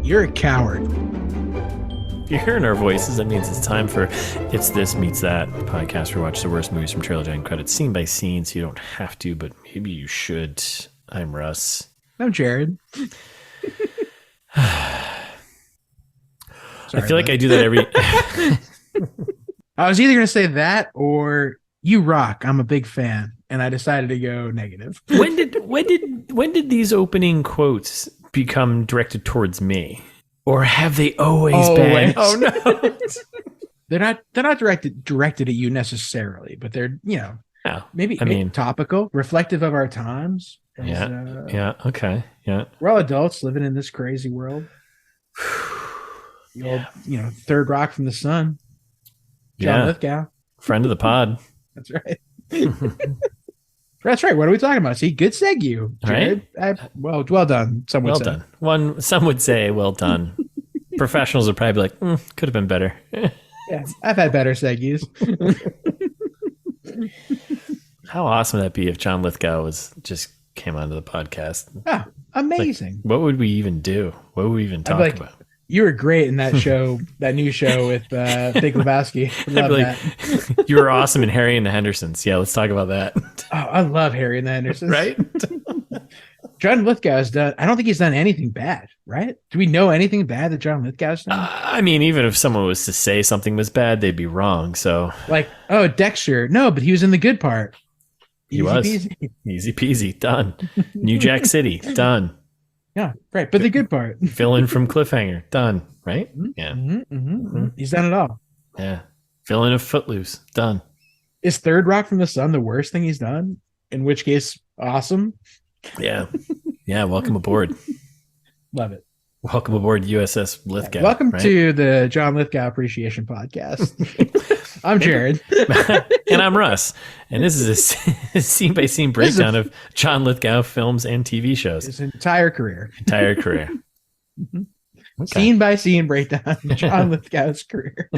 You're a coward. If you're hearing our voices, that means it's time for It's This Meets That, a podcast where we watch the worst movies from trailer and credits scene by scene, so you don't have to, but maybe you should. I'm Russ. I'm Jared. Sorry, I feel like I do that every... I was either going to say that or you rock. I'm a big fan. And I decided to go negative. When did these opening quotes become directed towards me? Or have they always been? Oh no. They're not directed at you necessarily, but they're, maybe topical, reflective of our times. Okay. We're all adults living in this crazy world. The old, third rock from the sun. John Lithgow. Friend of the pod. That's right. That's right. What are we talking about? See, good segue, Jared. Right? Well done. Some would say. Done. Some would say, well done. Professionals would probably be like, could have been better. Yeah, I've had better segues. How awesome would that be if John Lithgow just came onto the podcast? Oh, amazing. Like, what would we even do? What would we even talk about? You were great in that show, that new show with Big Lebowski. Love that. You were awesome in Harry and the Hendersons. Yeah, let's talk about that. Oh, I love Harry and the Hendersons. Right? John Lithgow has done, I don't think he's done anything bad, right? Do we know anything bad that John Lithgow's done? I mean, even if someone was to say something was bad, they'd be wrong. So, Dexter. No, but he was in the good part. He was. Easy peasy. Done. New Jack City. Done. Yeah, right. But the good part. Fill in from Cliffhanger. Done. Right? Mm-hmm, Yeah. Mm-hmm. He's done it all. Yeah. Fill in a Footloose. Done. Is Third Rock from the Sun the worst thing he's done? In which case, awesome. Yeah. Yeah. Welcome aboard. Love it. Welcome aboard USS Lithgow. Welcome to the John Lithgow Appreciation Podcast. I'm Jared. And I'm Russ. And this is a scene-by-scene breakdown of John Lithgow films and TV shows. His entire career. Mm-hmm. Okay. Scene-by-scene breakdown of John Lithgow's career.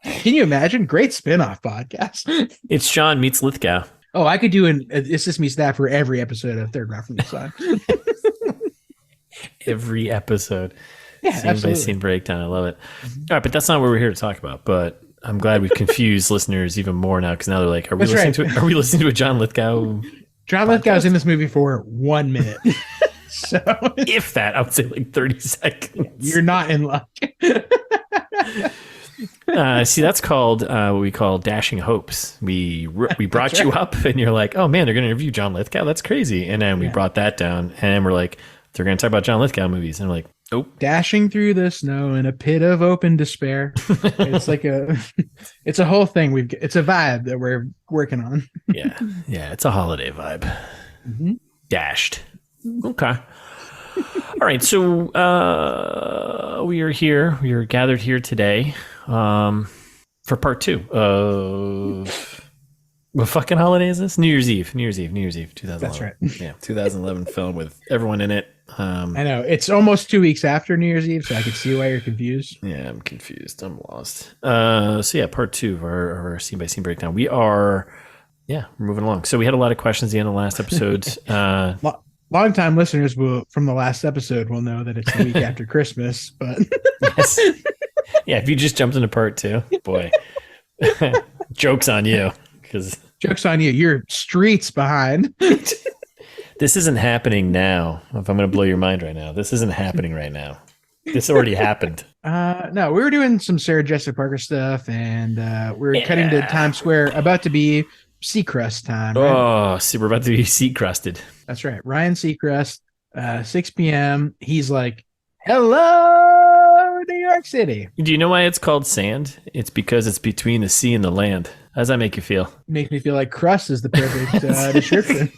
Can you imagine? Great spin-off podcast. It's John meets Lithgow. Oh, I could do It's Just Meets That for every episode of Third Rock from the Sun. Every episode. Yeah, Scene-by-scene breakdown. I love it. All right, but that's not what we're here to talk about. But I'm glad we've confused listeners even more now, because now they're like, are we listening to a John Lithgow? John Lithgow's in this movie for 1 minute. So if that, I would say like 30 seconds. You're not in luck. See, that's called what we call dashing hopes. We brought you up, and you're like, oh man, they're going to interview John Lithgow. That's crazy. And then we brought that down, and we're like, they're going to talk about John Lithgow movies. And we're like, oh, dashing through the snow in a pit of open despair. It's like it's a whole thing. It's a vibe that we're working on. Yeah, it's a holiday vibe. Mm-hmm. Dashed. Okay. All right, so we are here. We are gathered here today for part 2 of what fucking holiday is this? New Year's Eve, 2011. That's right. Yeah, 2011 film with everyone in it. I know it's almost 2 weeks after New Year's Eve, so I can see why you're confused. Yeah, I'm confused. I'm lost. So yeah, part 2 of our scene by scene breakdown. We're moving along. So we had a lot of questions at the end of the last episode. Long-time listeners from the last episode will know that it's the week after Christmas, but yes. Yeah, if you just jumped into part 2, boy, joke's on you. Joke's on you. You're streets behind. This isn't happening now. If I'm going to blow your mind right now, this isn't happening right now. This already happened. No, we were doing some Sarah Jessica Parker stuff, and we're cutting to Times Square, about to be Seacrest time. Right? Oh, see, we're about to be Seacrested. That's right. Ryan Seacrest, 6 p.m. He's like, hello, New York City. Do you know why it's called sand? It's because it's between the sea and the land. How does that make you feel? Makes me feel like crust is the perfect description.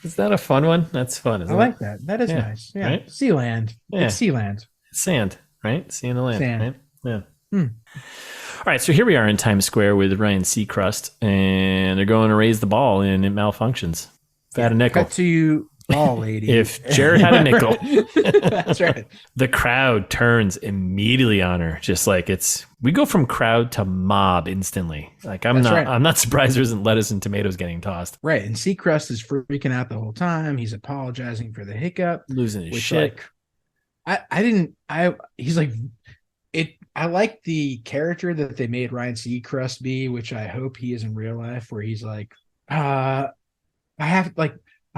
Is that a fun one? That's fun, isn't it? I like that. That is nice. Yeah. Right? Sealand. Yeah. It's Sealand. It's sand, right? Sea and the land. Sand. Right? Yeah. All right, so here we are in Times Square with Ryan Seacrest, and they're going to raise the ball, and it malfunctions. If I had a nickel. Cut to ball lady. If Jared had a nickel, that's right. The crowd turns immediately on her. Just like we go from crowd to mob instantly. Like I'm not surprised there isn't lettuce and tomatoes getting tossed. Right. And Seacrest is freaking out the whole time. He's apologizing for the hiccup. Losing his shit. He's like, I like the character that they made Ryan Seacrest be, which I hope he is in real life, where he's like, I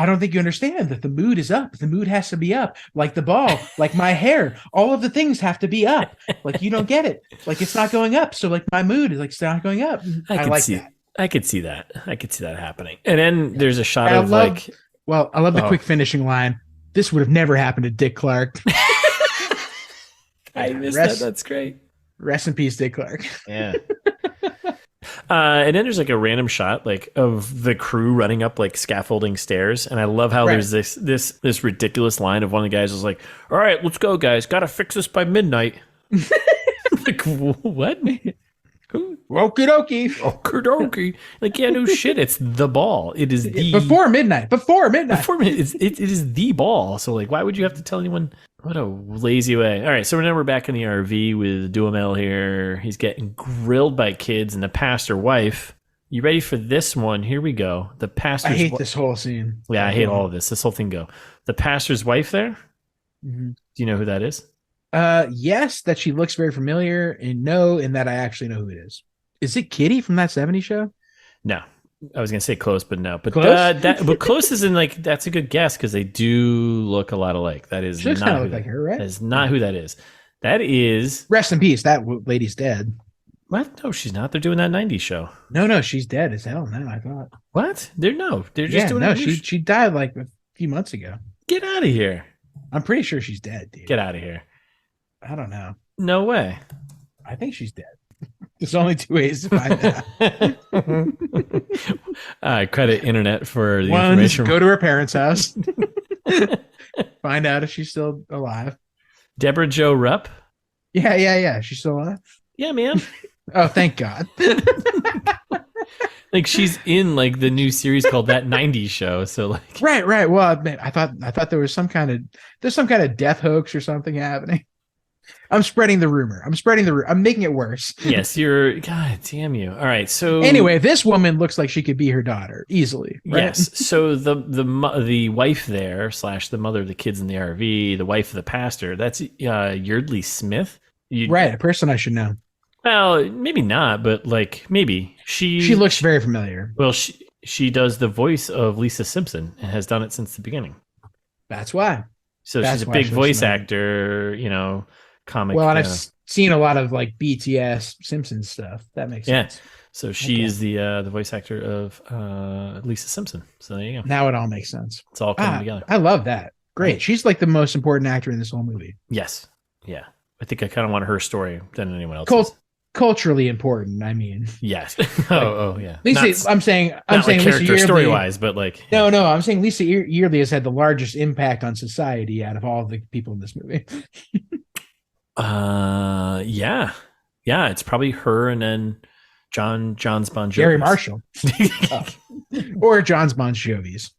don't think you understand that the mood is up. The mood has to be up. Like the ball, like my hair, all of the things have to be up. Like you don't get it. Like it's not going up. So like my mood is like it's not going up. I like that. I could see that. I could see that happening. And then there's a shot I of love the quick finishing line. This would have never happened to Dick Clark. I missed that. That's great. Rest in peace, Dick Clark. Yeah. And then there's like a random shot like of the crew running up like scaffolding stairs, and I love how there's this ridiculous line of one of the guys is like, "All right, let's go, guys. Got to fix this by midnight." Like what? Okie dokie. Like yeah, no shit. It's the ball. It is before midnight. It is the ball. So like, why would you have to tell anyone? What a lazy way. All right, so now we're back in the RV with Duhamel here. He's getting grilled by kids and the pastor wife. You ready for this one? Here we go. The pastor's I hate this whole scene. Yeah, I hate all of this. This whole thing go. The pastor's wife there? Mm-hmm. Do you know who that is? Yes, that she looks very familiar, and no, in that I actually know who it is. Is it Kitty from that 70s show? No. I was gonna say close, but no. But close? But close is in like that's a good guess because they do look a lot alike. That is she not look like her, right? That is not who that is. That is rest in peace. That lady's dead. What? No, she's not. They're doing that 90s show. No, she's dead as hell now. I thought. What? They're just doing. No, she died like a few months ago. Get out of here. I'm pretty sure she's dead, dude. Get out of here. I don't know. No way. I think she's dead. There's only two ways to find out. Credit internet for the One, information. Go to her parents' house. Find out if she's still alive. Deborah Jo Rupp? Yeah. She's still alive? Yeah, man. Oh, thank God. Like she's in like the new series called That 90s Show. So like Right. Well, I thought there was some kind of death hoax or something happening. I'm spreading the rumor. I'm making it worse. Yes, God damn you. All right. So anyway, this woman looks like she could be her daughter easily. Right? Yes. So the wife there / the mother of the kids in the RV, the wife of the pastor, that's Yeardley Smith. Right. A person I should know. Well, maybe not, but like maybe she looks very familiar. Well, she does the voice of Lisa Simpson and has done it since the beginning. That's why. So she's a big voice actor, comic. Well, and I've seen a lot of like BTS Simpsons stuff. That makes sense. So she's the voice actor of Lisa Simpson. So there you go. Now it all makes sense. It's all coming together. I love that. Great. She's like the most important actor in this whole movie. Yes. Yeah. I think I kind of want her story than anyone else's. Culturally important. I mean, yes. Yeah. Lisa, I'm saying character story wise, but like no. I'm saying Lisa Yeardley has had the largest impact on society out of all the people in this movie. Yeah. It's probably her and then John's Bon Jovi. Gary Marshall, or John's Bon Jovi's.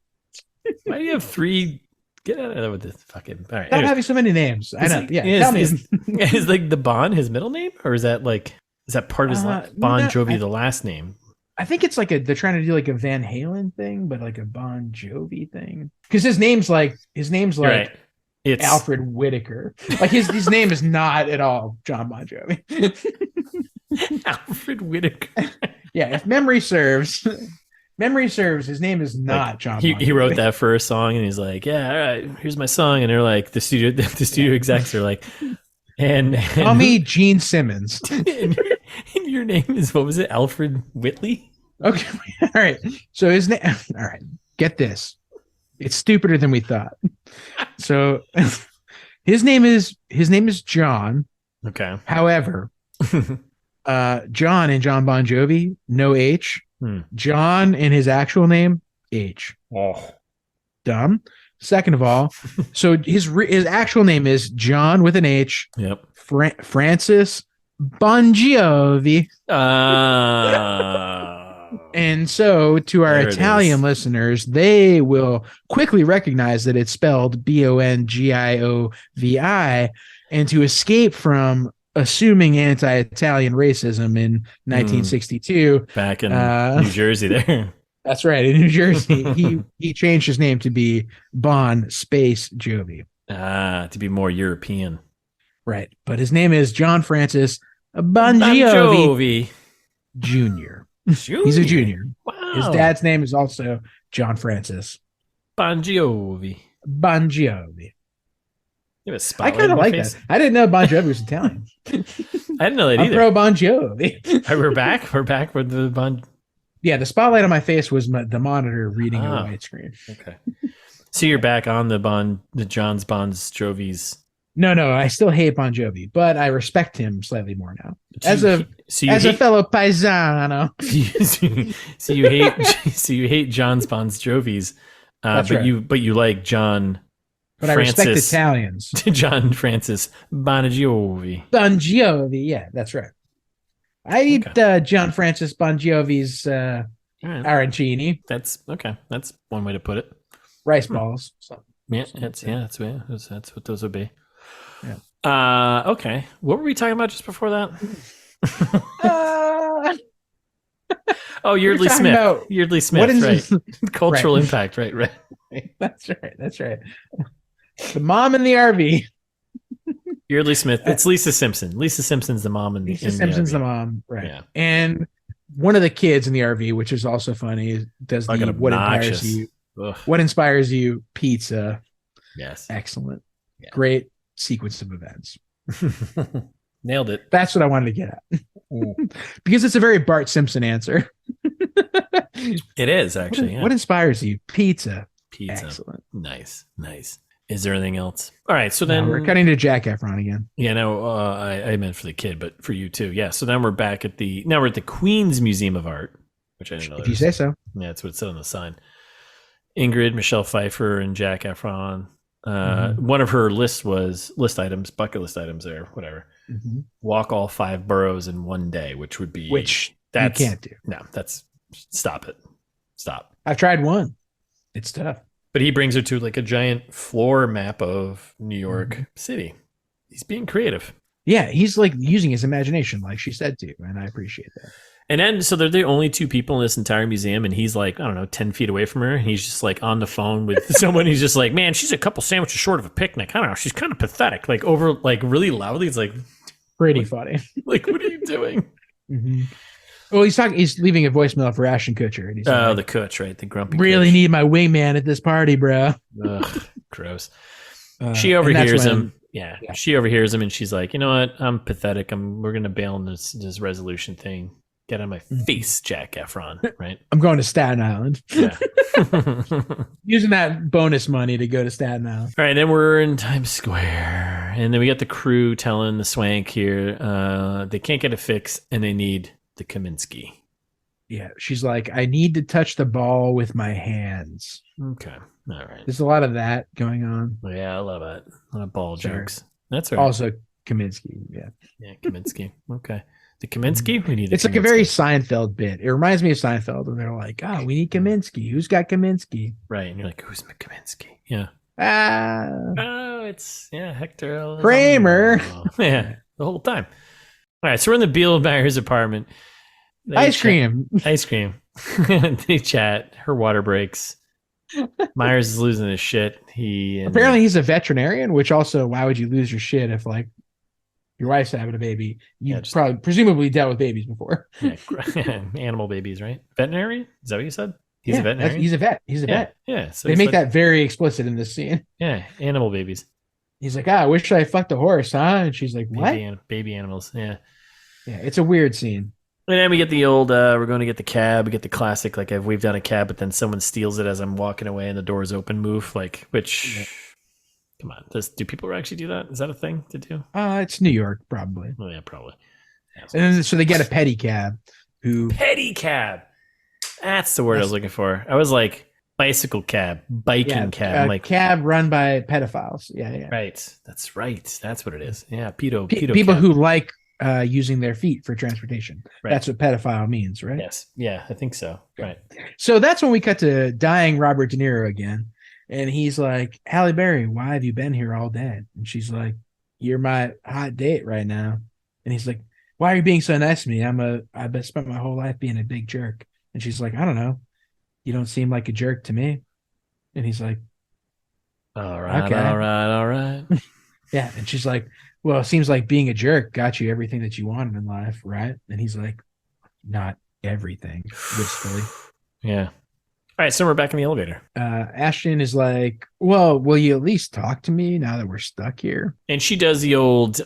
Why do you have three? Get out of there with this fucking. All right. Stop having so many names. I know. Is like the Bon his middle name, or is that part of his Bon Jovi the last name? I think it's like they're trying to do like a Van Halen thing, but like a Bon Jovi thing. Because his name's like right. It's Alfred Whitaker. Like his name is not at all John Bon Jovi. Alfred Whitaker. Yeah, if memory serves, his name is not John Bon Jovi. He wrote that for a song, and he's like, "Yeah, all right, here's my song." And they're like, the studio execs are like, and call me Gene Simmons. and your name is, what was it, Alfred Whitley? Okay, all right. So his name. All right, get this. It's stupider than we thought. So his name is John. Okay. However, John and John Bon Jovi, no H. John and his actual name, H. Oh. Dumb. Second of all, so his actual name is John with an H. Yep. Francis Bon Jovi. And so to our Italian listeners, they will quickly recognize that it's spelled Bongiovi. And to escape from assuming anti-Italian racism in 1962. Back in New Jersey there. That's right. In New Jersey, he changed his name to be Bon Space Jovi. To be more European. Right. But his name is John Francis Bongiovi Jr. He's a junior. Wow. His dad's name is also John Francis Bongiovi. I kind of like that. I didn't know Bon Jovi was Italian. I didn't know that either. Pro Bon Jovi. We're back. We're back with the Bon. Yeah, the spotlight on my face was the monitor reading a widescreen. Okay. So you're back on the John's Bon Jovi's. No, I still hate Bon Jovi, but I respect him slightly more now. As a fellow paisano. So you hate John's Bon Jovi's, but you like John. But Francis, I respect Italians. John Francis Bon Jovi. Bon Jovi, yeah, that's right. I eat John Francis Bon Jovi's arancini. That's okay. That's one way to put it. Rice balls. That's what those would be. Yeah. Okay. What were we talking about just before that? Yeardley Smith. Yeardley Smith. What is right? Cultural impact. Right. That's right. The mom in the RV. Yeardley Smith. It's Lisa Simpson. Lisa Simpson's the mom. Lisa Simpson's the mom. Right. Yeah. And one of the kids in the RV, which is also funny, does the what inspires you pizza. Yes. Excellent. Yeah. Great sequence of events. Nailed it. That's what I wanted to get at. Because it's a very Bart Simpson answer. It is actually. What inspires you? Pizza. Excellent. Nice. Is there anything else? All right, so then we're cutting to Zac Efron again. Yeah, no, I meant for the kid, but for you too. Yeah, so then we're back at the Queens Museum of Art, which I didn't know. If you say so. Yeah, that's what it said on the sign. Ingrid, Michelle Pfeiffer, and Zac Efron. One of her bucket list items there, whatever. Mm-hmm. Walk all 5 boroughs in one day, which you can't do. No, stop it. Stop. I've tried one. It's tough. But he brings her to like a giant floor map of New York City. He's being creative. Yeah, he's like using his imagination, like she said to, and I appreciate that. And then, so they're the only 2 people in this entire museum, and he's like, I don't know, 10 feet away from her. And he's just like on the phone with someone. He's just like, man, she's a couple sandwiches short of a picnic. I don't know. She's kind of pathetic. Like over, like really loudly. It's like pretty funny. Like, what are you doing? Mm-hmm. Well, he's leaving a voicemail for Ashton Kutcher. And he's like, the Kutch, right? The grumpy really Kutch. Need my wingman at this party, bro. Ugh, gross. She overhears him. Yeah, she overhears him, and she's like, you know what? I'm pathetic. We're going to bail on this resolution thing. Get on my face, Zac Efron, right? I'm going to Staten Island. Yeah. Using that bonus money to go to Staten Island. All right, then we're in Times Square. And then we got the crew telling the swank here they can't get a fix, and they need the Kaminsky. Yeah, she's like, I need to touch the ball with my hands. Okay, all right. There's a lot of that going on. Yeah, I love it. A lot of ball jokes. That's right. Also, Kaminsky. Yeah, Kaminsky. Okay. The Kaminsky? We need it's like a very Seinfeld bit. It reminds me of Seinfeld when they're like, oh, we need Kaminsky. Who's got Kaminsky? Right. And you're like, who's Kaminsky? Yeah. It's Hector Kramer. Yeah, the whole time. All right, so we're in the Biel Meyers apartment. Ice cream. They chat. Her water breaks. Myers is losing his shit. Apparently he's a veterinarian, which also, why would you lose your shit if like your wife's having a baby? You presumably dealt with babies before. Yeah, animal babies, right? Veterinarian? Is that what you said? He's a veterinarian? He's a vet. He's a vet. Yeah. So they make that very explicit in this scene. Yeah, animal babies. He's like, I wish I fucked a horse, huh? And she's like, what? Baby animals, yeah. Yeah, it's a weird scene. And then we get the old, we're going to get the cab. We get the classic, like, I've waved down a cab, but then someone steals it as I'm walking away and the door's open move. Like, which... Yeah. Come on. Do people actually do that? Is that a thing to do? It's New York, probably. Oh, yeah, probably. Yeah, and then, so they get a pedicab. Pedicab! That's the word I was looking for. I was like, bicycle cab, biking cab. Like cab run by pedophiles. Yeah. Right. That's right. That's what it is. Yeah, pedo people cab. who like using their feet for transportation. Right. That's what pedophile means, right? Yes. Yeah, I think so. Right. So that's when we cut to dying Robert De Niro again. And he's like, Halle Berry, why have you been here all day? And she's like, you're my hot date right now. And he's like, why are you being so nice to me? I've spent my whole life being a big jerk. And she's like, I don't know. You don't seem like a jerk to me. And he's like, all right, okay. all right. Yeah. And she's like, well, it seems like being a jerk got you everything that you wanted in life, right? And he's like, not everything, wistfully. Yeah. All right, so we're back in the elevator. Ashton is like, well, will you at least talk to me now that we're stuck here? And she does the old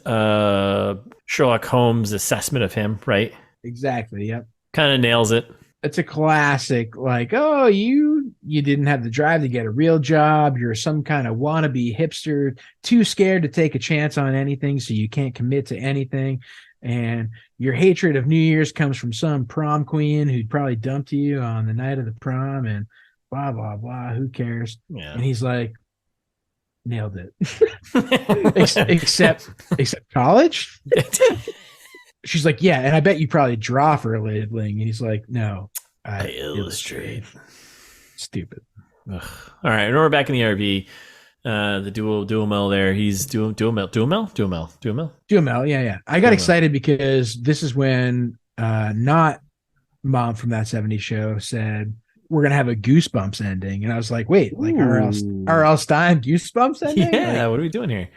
Sherlock Holmes assessment of him, right? Exactly. Yep. Kind of nails it. It's a classic, like, oh, you didn't have the drive to get a real job. You're some kind of wannabe hipster, too scared to take a chance on anything, so you can't commit to anything. And your hatred of New Year's comes from some prom queen who'd probably dumped you on the night of the prom and blah, blah, blah. Who cares? Yeah. And he's like, nailed it. except college? She's like, yeah, and I bet you probably draw for a living. And he's like, no, I illustrate. Stupid. Ugh. All right, and we're back in the RV. The dual mill there. He's dual mill. Yeah. I got excited because this is when not Mom from That 70s Show said we're gonna have a Goosebumps ending, and I was like, wait, like R.L. Stein Goosebumps ending? Yeah, like, what are we doing here?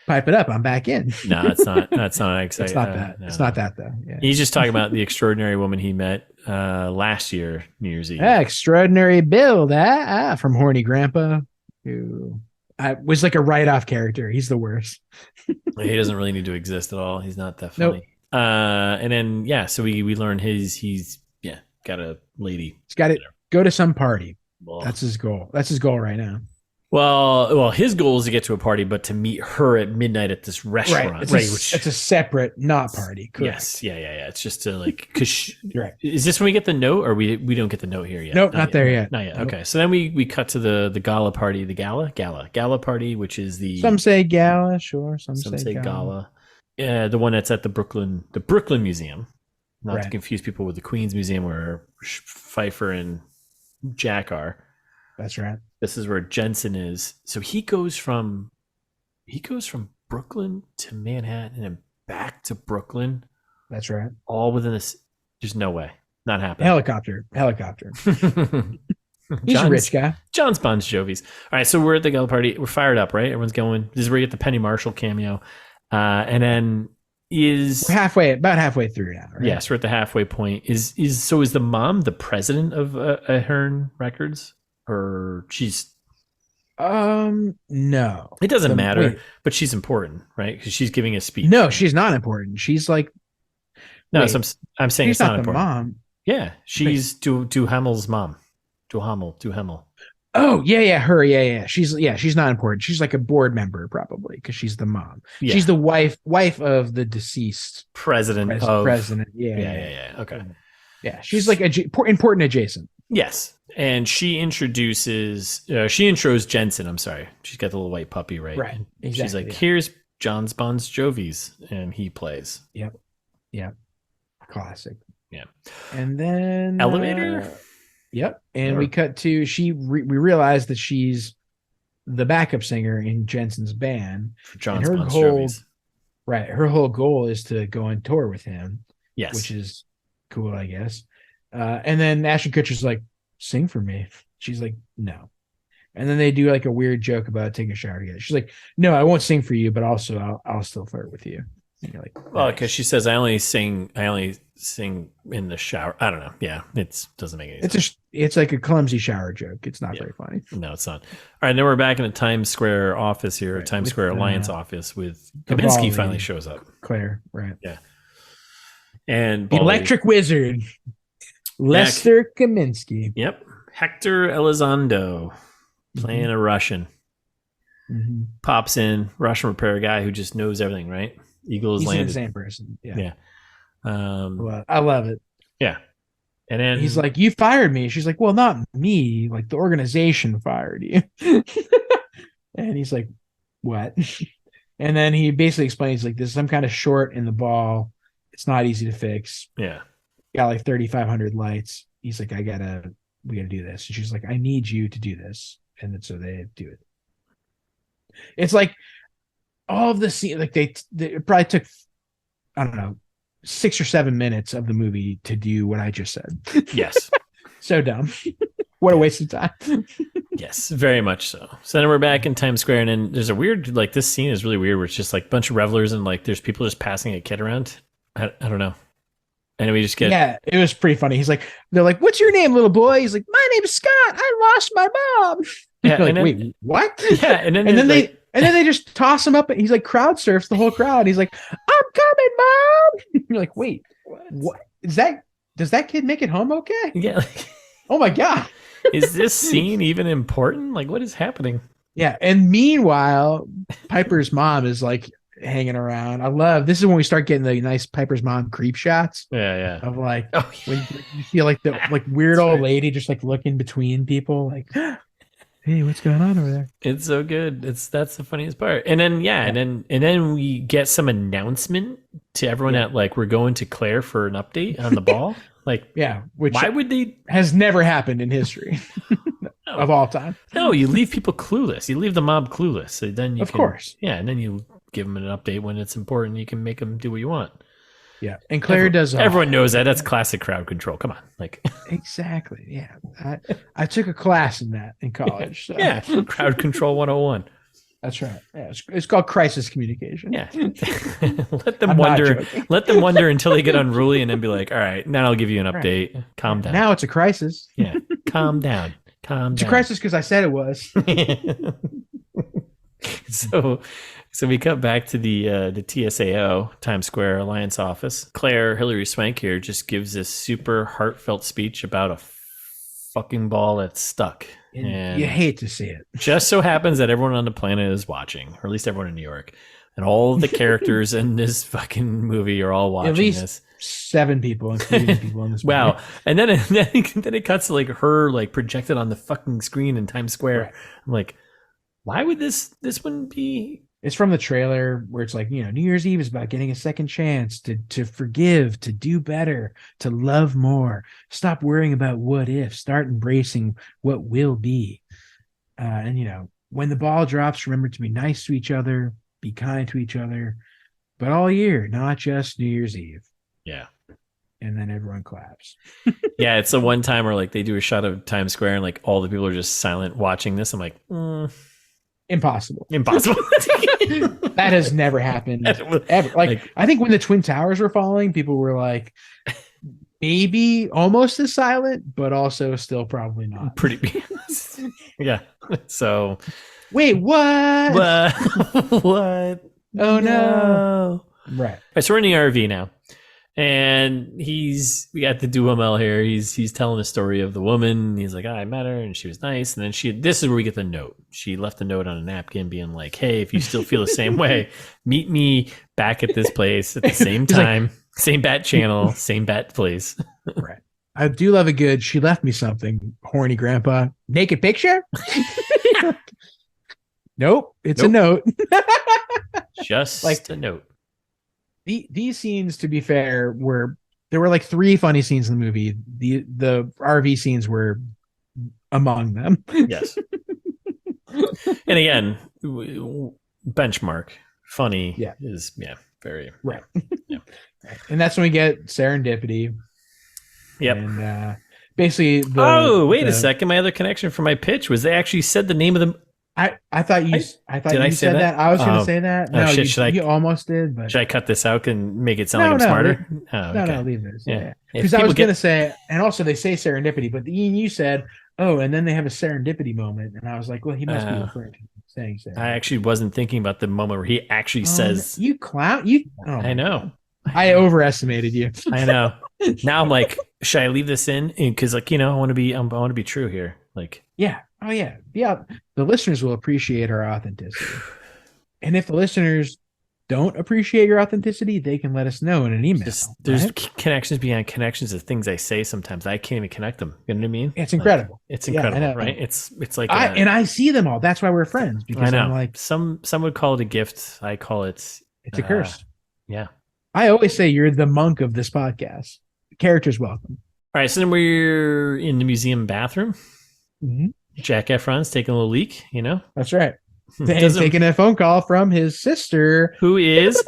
Pipe it up, I'm back in. No, it's not. That's not exciting. It's not that. No. It's not that though. Yeah. He's just talking about the extraordinary woman he met last year, New Year's Eve. Extraordinary Bill, from Horny Grandpa, who was like a write-off character. He's the worst. He doesn't really need to exist at all. He's not that funny. Nope. And then so we learn he's got a lady. He's got to go to some party. Well, that's his goal. That's his goal right now. Well, his goal is to get to a party, but to meet her at midnight at this restaurant. Right. It's a separate not party. Correct. Yes. Yeah. It's just to like, cause right. Is this when we get the note, or we don't get the note here yet? Nope, not there yet. Not yet. Nope. Okay. So then we cut to the gala party, the gala party, which is some say gala, sure. Some say gala. Yeah, the one that's at the Brooklyn Museum. Not to confuse people with the Queens Museum where Pfeiffer and Jack are. That's right. This is where Jensen is. So he goes from Brooklyn to Manhattan and back to Brooklyn. That's right. All within this. There's no way. Not happening. Helicopter. He's a rich guy. John's Bon Jovi's. All right, so we're at the gala party. We're fired up, right? Everyone's going. This is where you get the Penny Marshall cameo. And then we're about halfway through now, right? Yes, we're at the halfway point. Is the mom the president of Ahern Records? Or she's no, it doesn't matter, but she's important, right? Because she's giving a speech. No, she's not important. She's like, no, so I'm saying it's not important. Mom. Yeah, she's Duhamel's mom. Duhamel. Oh yeah, her, yeah. She's not important. She's like a board member probably because she's the mom. Yeah. She's the wife of the deceased president. Yeah. Okay. Yeah, she's like important adjacent. Yes. And she intros Jensen. I'm sorry. She's got the little white puppy, right? Right. Exactly, she's like, here's John's Bon Jovi's, and he plays. Yep. Classic. Yeah. And then elevator. Yep. And we cut to we realize that she's the backup singer in Jensen's band. For John's Bon Jovi's. Right. Her whole goal is to go on tour with him. Yes. Which is cool, I guess. And then Ashton Kutcher's like, sing for me. She's like, no. And then they do like a weird joke about taking a shower together. She's like, no, I won't sing for you, but also I'll still flirt with you. And you're like, well, because she says I only sing in the shower. I don't know. Yeah, it doesn't make any sense. It's like a clumsy shower joke. It's not very funny. No, it's not. All right, then we're back in the Times Square office here, Times Square Alliance office with Kaminsky finally shows up. Claire, right? Yeah. And the Electric Wizard. Lester Kaminsky. Yep. Hector Elizondo playing a Russian. Mm-hmm. Pops in, Russian repair guy who just knows everything, right? Eagle is landed. He's the same person. Yeah. I love it. Yeah. And then he's like, you fired me. She's like, well, not me. Like the organization fired you. And he's like, what? And then he basically explains like there's some kind of short in the ball It's not easy to fix. Yeah. Got like 3,500 lights. He's like, we gotta do this. And she's like, I need you to do this. And then so they do it. It's like all of the scene, like they probably took, I don't know, 6 or 7 minutes of the movie to do what I just said. Yes. So dumb. What a waste of time. Yes, very much so. So then we're back in Times Square, and then there's a weird, like, this scene is really weird where it's just like a bunch of revelers and like there's people just passing a kid around. I don't know. And we just get. Yeah, it was pretty funny. They're like, what's your name, little boy? He's like, my name's Scott. I lost my mom. Yeah, like, wait, what? Yeah, and then they just toss him up, and he's like crowd surfs the whole crowd. He's like, I'm coming, mom. You're like, wait, what is that? Does that kid make it home okay? Yeah. Like, oh my God. Is this scene even important? Like, what is happening? Yeah. And meanwhile, Piper's mom is like hanging around. This is when we start getting the nice Piper's mom creep shots. Yeah. Of like, when you feel like the like weird old lady just like looking between people, like, hey, what's going on over there? It's so good. That's the funniest part. And then and then we get some announcement to everyone that like we're going to Claire for an update on the ball. Like, yeah, which why would they? Has never happened in history of all time. No, you leave people clueless. You leave the mob clueless. So then you of course. Yeah, and then you give them an update when it's important. You can make them do what you want. Yeah, and Claire does. Everyone knows that. That's classic crowd control. Come on, like exactly. Yeah, I took a class in that in college. So. Yeah, crowd control 101. That's right. Yeah, it's called crisis communication. Yeah. Let them wonder until they get unruly and then be like, all right, now I'll give you an update. Right. Calm down. Now it's a crisis. Yeah. Calm down. It's a crisis because I said it was. So we cut back to the TSAO, Times Square Alliance office. Claire Hilary Swank here just gives this super heartfelt speech about a fucking ball that's stuck. And you hate to see it. Just so happens that everyone on the planet is watching, or at least everyone in New York. And all the characters in this fucking movie are all watching at least this. 7 people, including people in this movie. Wow. And then it cuts to like her like projected on the fucking screen in Times Square. Right. I'm like, why would this one be? It's from the trailer where it's like, New Year's Eve is about getting a second chance to forgive, to do better, to love more. Stop worrying about what if. Start embracing what will be. And, when the ball drops, remember to be nice to each other, be kind to each other, but all year, not just New Year's Eve. Yeah. And then everyone claps. Yeah, it's the one time where like they do a shot of Times Square and like all the people are just silent watching this. I'm like, Impossible. That has never happened ever. Like, I think when the Twin Towers were falling, people were like, maybe almost as silent, but also still probably not. Pretty. Yeah. So. Wait, what? What? Oh no. Right. So we're in the RV now. And we got the Duhamel here. He's telling the story of the woman. He's like, I met her and she was nice. And then this is where we get the note. She left a note on a napkin being like, hey, if you still feel the same way, meet me back at this place at the same time, same bat channel, same bat place. Right. I do love a good, she left me something, horny grandpa. Naked picture? Nope. It's a note. Just like a note. These scenes, to be fair, there were like 3 funny scenes in the movie. The RV scenes were among them. Yes. And again, benchmark funny is very right. Yeah. And that's when we get serendipity. Yep. And basically, wait a second. My other connection for my pitch was they actually said the name of them. I thought you said that. I was going to say that. No, you almost did. But should I cut this out and make it sound like I'm smarter? No, leave this. Yeah. Because I was going to say, and also they say serendipity, but you said, and then they have a serendipity moment, and I was like, well, he must be referring to saying serendipity. I actually wasn't thinking about the moment where he actually says, "You clown!" I know. I overestimated you. I know. Now I'm like, should I leave this in? Because I want to be true here. Like, yeah. Oh yeah. The listeners will appreciate our authenticity. And if the listeners don't appreciate your authenticity, they can let us know in an email. There's connections beyond connections of things I say sometimes. I can't even connect them. You know what I mean? It's incredible. It's incredible, right? It's like I see them all. That's why we're friends. Because I know. I'm like, some would call it a gift. I call it it's a curse. Yeah. I always say you're the monk of this podcast. Characters welcome. All right, so then we're in the museum bathroom. Mm-hmm. Zac Efron's taking a little leak, you know? That's right. And taking a phone call from his sister. Who is?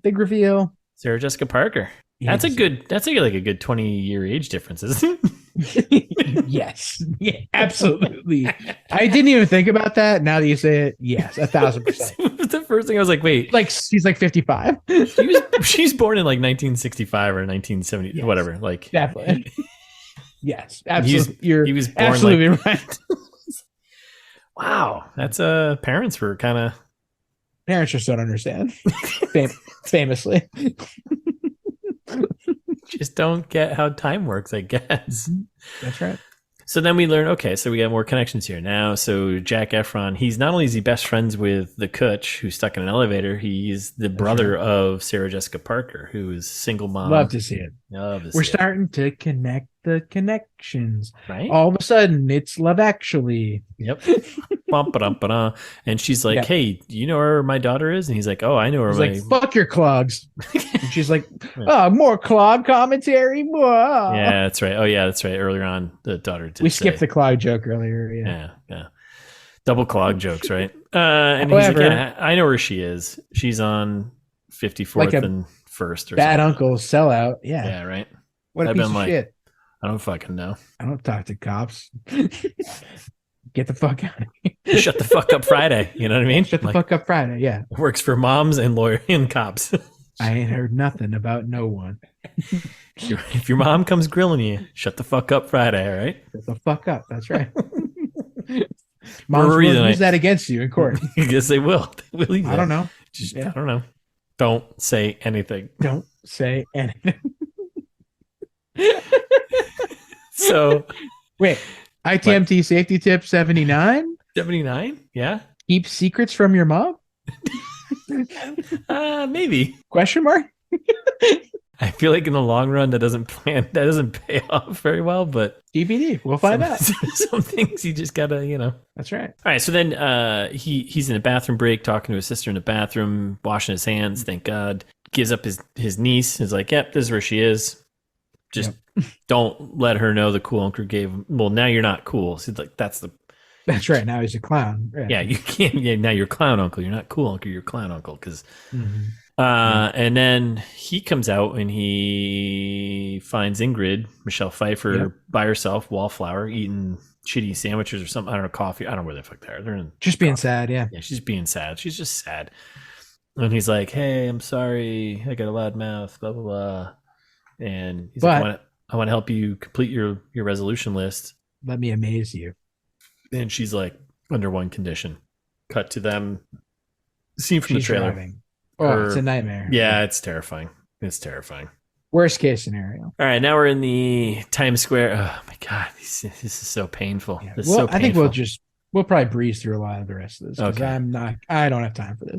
Big reveal. Sarah Jessica Parker. That's a good 20-year age difference, isn't it? Yes. Yeah, absolutely. I didn't even think about that. Now that you say it, yes, 1,000%. The first thing I was like, wait. Like she's like 55. She's born in like 1965 or 1970, yes, whatever. Like definitely. Yes, absolutely. He was born absolutely like, right. Wow. That's parents were kind of. Parents just don't understand. Famously. Just don't get how time works, I guess. That's right. So then we learn, okay, so we got more connections here now. So Zac Efron, he's not only is he best friends with the Kutch, who's stuck in an elevator, he's the brother of Sarah Jessica Parker, who is single mom. Love to see it. We're starting to connect the connections. Right? All of a sudden, it's Love Actually. Yep. And she's like, hey, do you know where my daughter is? And he's like, oh, I know where he's like, fuck your clogs. And she's like, oh, more clog commentary. Whoa. Yeah, that's right. Oh, yeah, that's right. Earlier on, the daughter did skipped the clog joke earlier. Yeah. Double clog jokes, right? And he's like, yeah, I know where she is. She's on 54th like and 1st or bad something. Uncle sellout. Yeah. Yeah, right. What a piece of shit. I don't fucking know. I don't talk to cops. Get the fuck out of here. Shut the fuck up Friday. You know what I mean? Shut the fuck up Friday. Yeah. Works for moms and lawyers and cops. I ain't heard nothing about no one. If your mom comes grilling you, shut the fuck up Friday, all right? Shut the fuck up. That's right. Moms will use that against you in court. I guess they will. They will. I don't know. I don't know. Don't say anything. Don't say anything. So, wait. ITMT safety tip 79? 79? Yeah. Keep secrets from your mom? Maybe. Question mark? I feel like in the long run that doesn't pay off very well, but TBD. We'll find out. Some things you just gotta, you know. That's right. All right. So then he's in a bathroom break talking to his sister in the bathroom, washing his hands, thank God. Gives up his niece. Is like, yep, this is where she is. Just don't let her know the cool uncle gave him. Well, now you're not cool. So like that's right. Now he's a clown. Right. Yeah, you can't. Yeah, now you're clown uncle. You're not cool uncle. You're clown uncle. Because, and then he comes out and he finds Ingrid, Michelle Pfeiffer, by herself, wallflower, eating shitty sandwiches or something. I don't know, coffee. I don't know where the fuck they are. They're just being sad. Yeah, she's being sad. She's just sad. And he's like, "Hey, I'm sorry. I got a loud mouth. Blah blah blah." And he's like, I want to help you complete your resolution list. Let me amaze you. And she's like, under one condition. Cut to them. Scene from the trailer. Driving. Oh, it's a nightmare. Yeah, it's terrifying. It's terrifying. Worst case scenario. All right, now we're in the Times Square. Oh my God, this is so painful. Yeah. This is so painful. I think we'll probably breeze through a lot of the rest of this because I don't have time for this.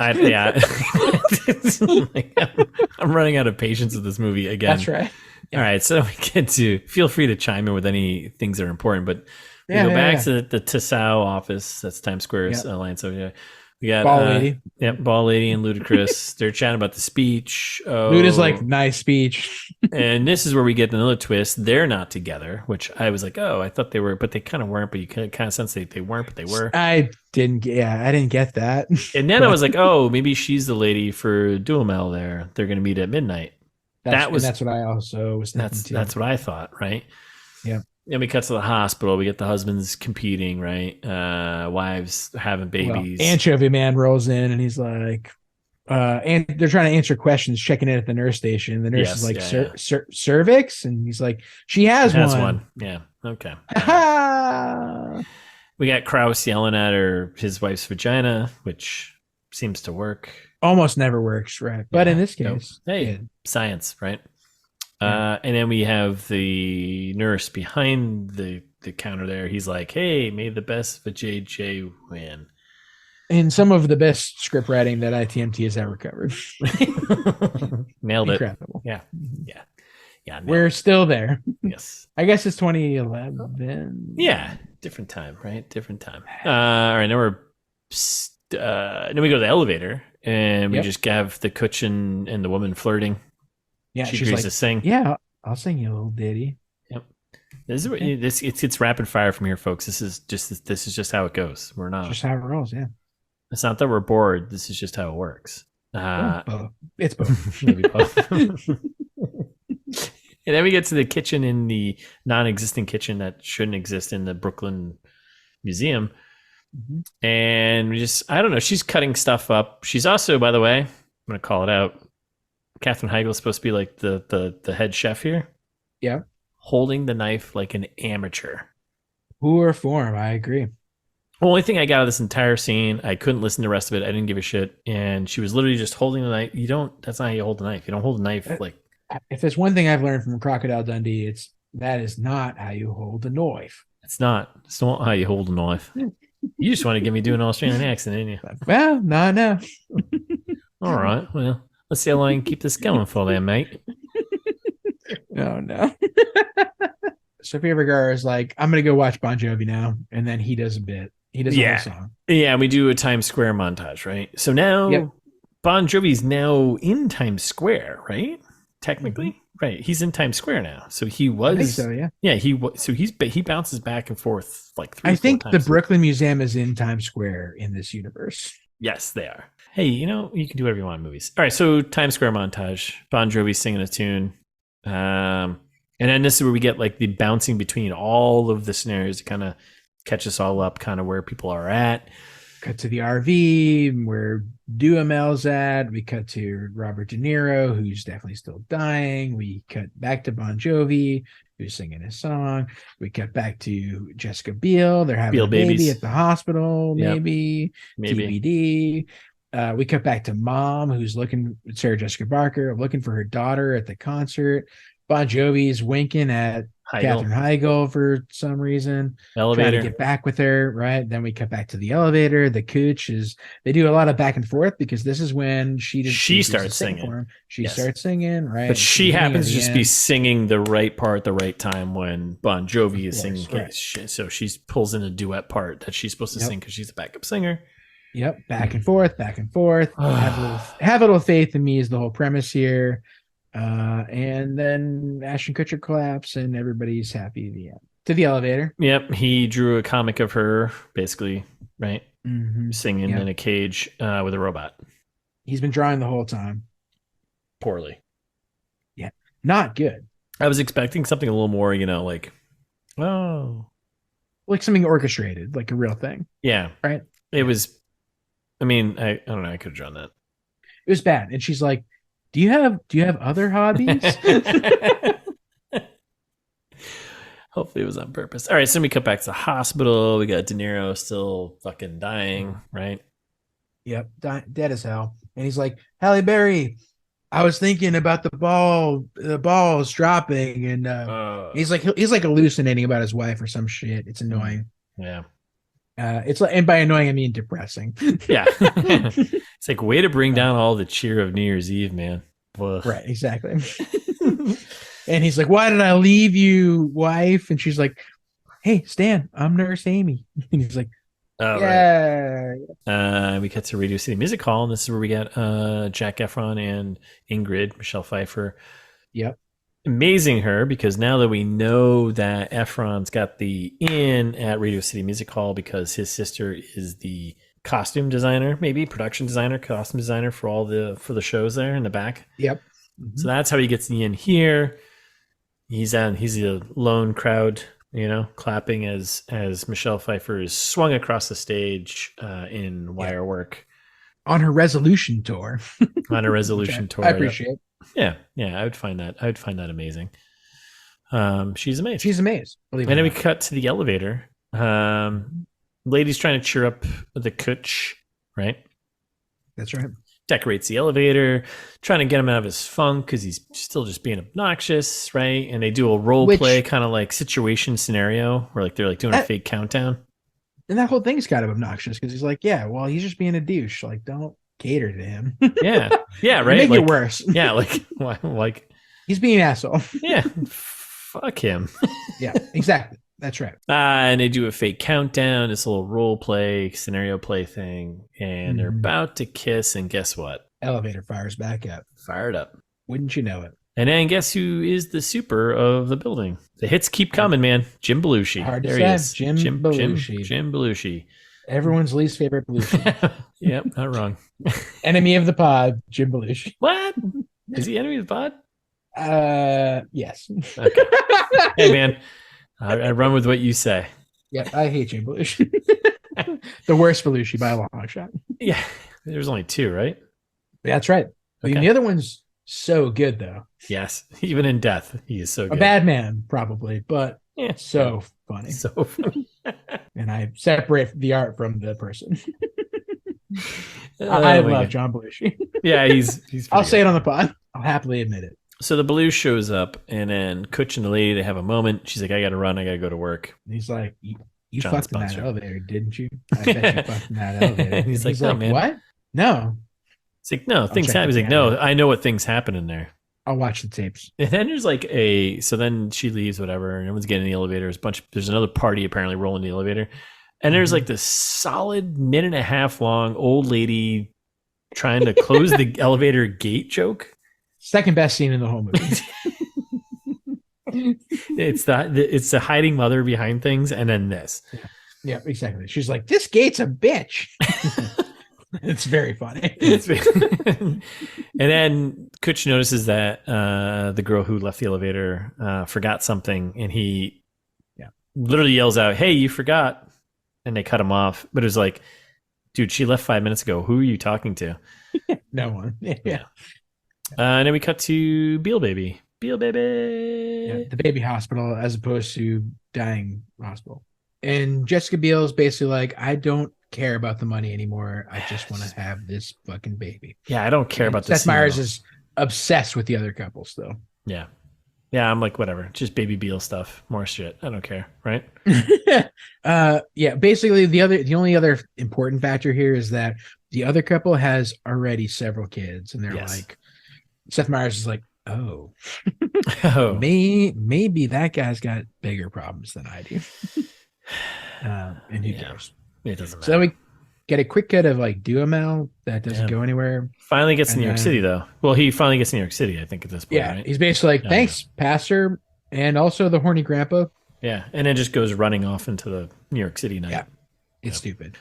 I'm running out of patience with this movie again. That's right. Yeah. All right, so we get to feel free to chime in with any things that are important, but we go back to the Tissot office. That's Times Square's line. So we got Ball Lady. Yep, Ball Lady and Ludacris. They're chatting about the speech. Luda's like, nice speech. And this is where we get another twist. They're not together, which I was like, oh, I thought they were, but they kind of weren't. But you kind of sense they weren't, but they were. I didn't get that. And then I was like, oh, maybe she's the lady for Duhamel. They're going to meet at midnight. That's what I also was thinking too. That's what I thought, right? Yeah. And we cut to the hospital. We get the husbands competing, right? Wives having babies. Well, Anchovy Man rolls in and he's like, and they're trying to answer questions, checking in at the nurse station. The nurse is like, cervix? And he's like, she has one. Yeah. Okay. We got Krause yelling at his wife's vagina, which seems to work. Almost never works, right? But in this case, science, right? And then we have the nurse behind the counter there. He's like, hey, may the best vajayjay win. And some of the best script writing that ITMT has ever covered. Nailed it. Incredible. Yeah. We're still there. Yes. I guess it's 2011. Yeah. Different time, right? Different time. All right. Now then we go to the elevator And we just have the Kutch and the woman flirting. Yeah, she she's agrees like, to sing. Yeah, I'll sing you a little ditty. Yep. It's rapid fire from here, folks. This is just how it goes. We're not just how it rolls. Yeah. It's not that we're bored. This is just how it works. Both. It's both. Maybe both. And then we get to the kitchen in the non-existent kitchen that shouldn't exist in the Brooklyn Museum. Mm-hmm. And I don't know. She's cutting stuff up. She's also, by the way, I'm going to call it out. Katherine Heigl is supposed to be like the head chef here. Yeah. Holding the knife like an amateur. Poor form. I agree. The only thing I got out of this entire scene, I couldn't listen to the rest of it. I didn't give a shit. And she was literally just holding the knife. That's not how you hold the knife. You don't hold a knife like. If there's one thing I've learned from Crocodile Dundee, that is not how you hold a knife. It's not how you hold a knife. You just want to get me doing an Australian accent, didn't you? Well, no. All right. Well, let's see how long you can keep this going for there, mate. No. Sofia Vergara is like, I'm going to go watch Bon Jovi now. And then he does a bit. He does a whole song. Yeah, we do a Times Square montage, right? So now Bon Jovi's now in Times Square, right? Technically, right? He's in Times Square now, so he was. I think so, yeah. Yeah, he bounces back and forth like 3 I think 4 the times. Brooklyn Museum is in Times Square in this universe. Yes, they are. Hey, you can do whatever you want in movies. All right, so Times Square montage. Bon Jovi singing a tune, and then this is where we get like the bouncing between all of the scenarios to kind of catch us all up, kind of where people are at. Cut to the RV where Duhamel's at. We cut to Robert De Niro, who's definitely still dying. We cut back to Bon Jovi, who's singing his song. We cut back to Jessica Biel. They're having a baby at the hospital, maybe. TBD. We cut back to Mom, who's looking, Sarah Jessica Parker, looking for her daughter at the concert. Bon Jovi's winking at Katherine Heigl for some reason. Elevator. Trying to get back with her, right? Then we cut back to the elevator. The Kutch they do a lot of back and forth because this is when she starts singing for him. She starts singing, right? But she happens to just be singing the right part at the right time when Bon Jovi is singing. Right. So she pulls in a duet part that she's supposed to sing because she's a backup singer. Yep. Back and forth. Have a little faith in me is the whole premise here. And then Ashton Kutcher collapse and everybody's happy at the end. To the elevator. Yep. He drew a comic of her, basically, right? Mm-hmm. Singing in a cage with a robot. He's been drawing the whole time. Poorly. Yeah. Not good. I was expecting something a little more, like something orchestrated, like a real thing. Yeah. Right? It was, I don't know. I could have drawn that. It was bad. And she's like, Do you have other hobbies? Hopefully it was on purpose. All right, so we cut back to the hospital. We got De Niro still fucking dying, right? Yep, dead as hell. And he's like, Halle Berry, I was thinking about the ball is dropping, and he's like hallucinating about his wife or some shit. It's annoying. Yeah. It's like, and by annoying I mean depressing. Yeah. It's like way to bring down all the cheer of New Year's Eve, man. Ugh. Right, exactly. And he's like, why did I leave you, wife? And she's like, hey, Stan, I'm Nurse Amy. And he's like, yeah. Right. We cut to Radio City Music Hall, and this is where we get Zac Efron and Ingrid, Michelle Pfeiffer. Yep. Amazing her, because now that we know that Efron's got the in at Radio City Music Hall because his sister is the costume designer, maybe production designer, costume designer for the shows there in the back. Yep. Mm-hmm. So that's how he gets the in here. He's a lone crowd, clapping as Michelle Pfeiffer is swung across the stage in wire work on her Resolution tour. On a Resolution tour, I appreciate. Yeah, I would find that amazing. She's amazing. She's amazing. And then we cut to the elevator. Lady's trying to cheer up the Kutch, right? That's right. Decorates the elevator, trying to get him out of his funk because he's still just being obnoxious, right? And they do a role play kind of like situation scenario where like they're like doing a fake countdown. And that whole thing's kind of obnoxious because he's like, yeah, well, he's just being a douche. Like, don't cater to him. Yeah, right. Make it worse. Yeah, like he's being an asshole. Yeah, fuck him. Yeah, exactly. That's right. And they do a fake countdown, this little role play, scenario play thing, and they're about to kiss, and guess what? Elevator fires back up. Fired up. Wouldn't you know it? And then guess who is the super of the building? The hits keep coming, man. Jim Belushi. Hard to there say. he is. Jim Belushi. Jim Belushi. Everyone's least favorite Belushi. Yep, not wrong. Enemy of the pod, Jim Belushi. What? Is he enemy of the pod? Yes. Okay. Hey, man. I run with what you say. Yeah, I hate Jim Belushi. The worst Belushi by a long shot. Yeah, there's only two, right? That's right. Okay. The other one's so good, though. Yes, even in death, he is so good. A bad man, probably, but Yeah. so funny. So funny. And I separate the art from the person. Oh, I my love God. John Belushi. Yeah, he's I'll pretty say it on the pod. I'll happily admit it. So the Belushi shows up, and then Kutch and the lady, they have a moment. She's like, I got to run. I got to go to work. And he's like, you John fucked in that Spencer. elevator, didn't you? I bet you fucked in that elevator. And he's like, no, man. What? No. It's like, no, things check happen. He's the like, no, camera. I know what things happen in there. I'll watch the tapes. And then there's like so then she leaves, whatever, and everyone's getting in the elevator. There's another party apparently rolling the elevator. And there's like this solid minute and a half long old lady trying to close the elevator gate joke. Second best scene in the whole movie. It's the hiding mother behind things, and then this. Yeah, exactly. She's like, this gate's a bitch. It's very funny. And then Kutch notices that the girl who left the elevator forgot something, and he literally yells out, "Hey, you forgot!" And they cut him off. But it was like, dude, she left 5 minutes ago. Who are you talking to? No one. Yeah. And then we cut to Biel baby. Biel baby. Yeah, the baby hospital as opposed to dying hospital. And Jessica Biel's basically like, I don't care about the money anymore. I just want to have this fucking baby. Yeah, I don't care about this. Seth Meyers is obsessed with the other couples, though. Yeah. Yeah, I'm like, whatever. Just baby Biel stuff. More shit. I don't care, right? Yeah, basically the only other important factor here is that the other couple has already several kids, and they're like, Seth Meyers is like, oh, maybe that guy's got bigger problems than I do. And who cares? It doesn't matter. So then we get a quick cut of like Duhamel that doesn't go anywhere. Finally gets to New York City, though. Well, he finally gets to New York City, I think, at this point, right? He's basically like, thanks, pastor, and also the horny grandpa. Yeah, and then just goes running off into the New York City night. Yeah, it's stupid.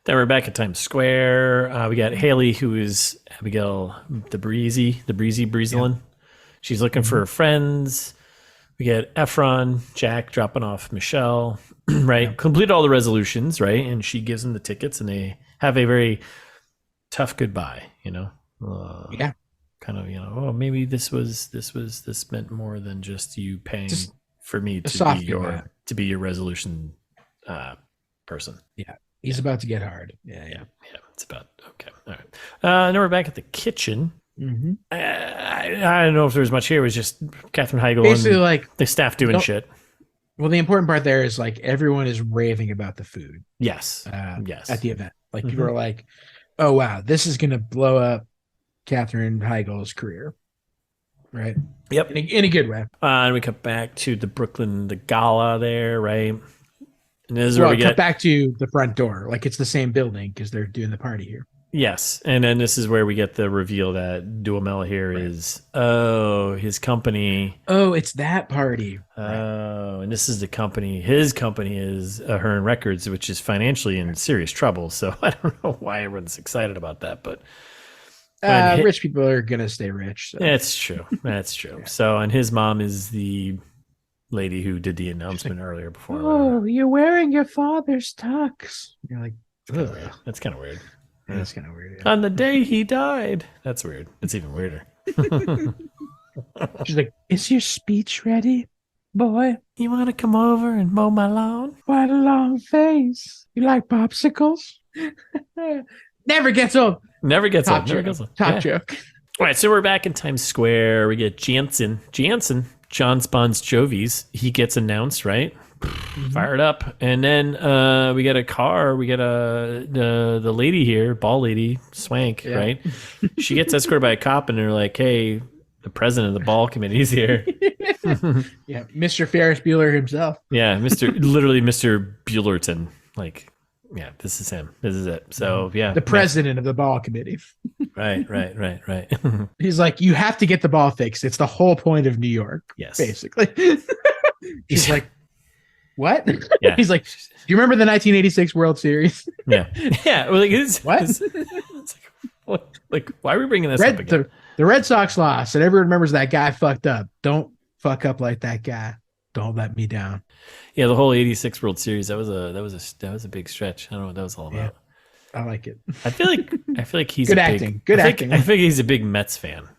Then we're back at Times Square. We got Haley, who is Abigail the Breezy Breezelin. Yeah. She's looking for her friends. We get Efron, Jack dropping off Michelle, right? Yeah. Complete all the resolutions, right? And she gives them the tickets, and they have a very tough goodbye, you know? Kind of, you know, oh, maybe this meant more than just you paying for me to be your resolution person. Yeah. He's about to get hard. Yeah. It's about okay. All right. Now we're back at the kitchen. Mm-hmm. I don't know if there was much here. It was just Katherine Heigl basically and like the staff doing shit. Well, the important part there is like everyone is raving about the food. Yes. At the event, like people are like, "Oh wow, this is going to blow up Katherine Heigl's career." Right. Yep. In a good way. And we cut back to the gala there, right? And this is where we cut back to the front door, like it's the same building because they're doing the party here. Yes, and then this is where we get the reveal that Duhamel here is his company. Oh, it's that party. Oh, and this is the company. His company is Hearn Records, which is financially in serious trouble. So I don't know why everyone's excited about that, but rich people are gonna stay rich. So. That's true. That's true. Yeah. So, and his mom is the lady who did the announcement earlier before. Oh, you're wearing your father's tux. You're like, that's kind of weird. Yeah, that's kind of weird. Yeah. On the day he died. That's weird. It's even weirder. She's like, is your speech ready, boy? You want to come over and mow my lawn? What a long face. You like popsicles? Never gets old. Never gets old. Top joke. All right, so we're back in Times Square. We get Jansen, John Bon Jovi's. He gets announced, right? Fired up. And then we get a car. We get the lady here, ball lady, Swank, right? She gets escorted by a cop, and they're like, hey, The president of the ball committee is here. Yeah, Mr. Ferris Bueller himself. Yeah, literally Mr. Buellerton. Like, yeah, this is him. This is it. So, yeah. The president of the ball committee. Right. He's like, you have to get the ball fixed. It's the whole point of New York. Yes. Basically. She's like, what? Yeah. He's like, do you remember the 1986 World Series? Yeah. Yeah. Well, What? It's like, why are we bringing this up again? The Red Sox lost, and everyone remembers that guy fucked up. Don't fuck up like that guy. Don't let me down. Yeah, the whole '86 World Series, that was a big stretch. I don't know what that was all about. Yeah, I like it. I feel like he's good acting. Good acting. I think he's a big Mets fan.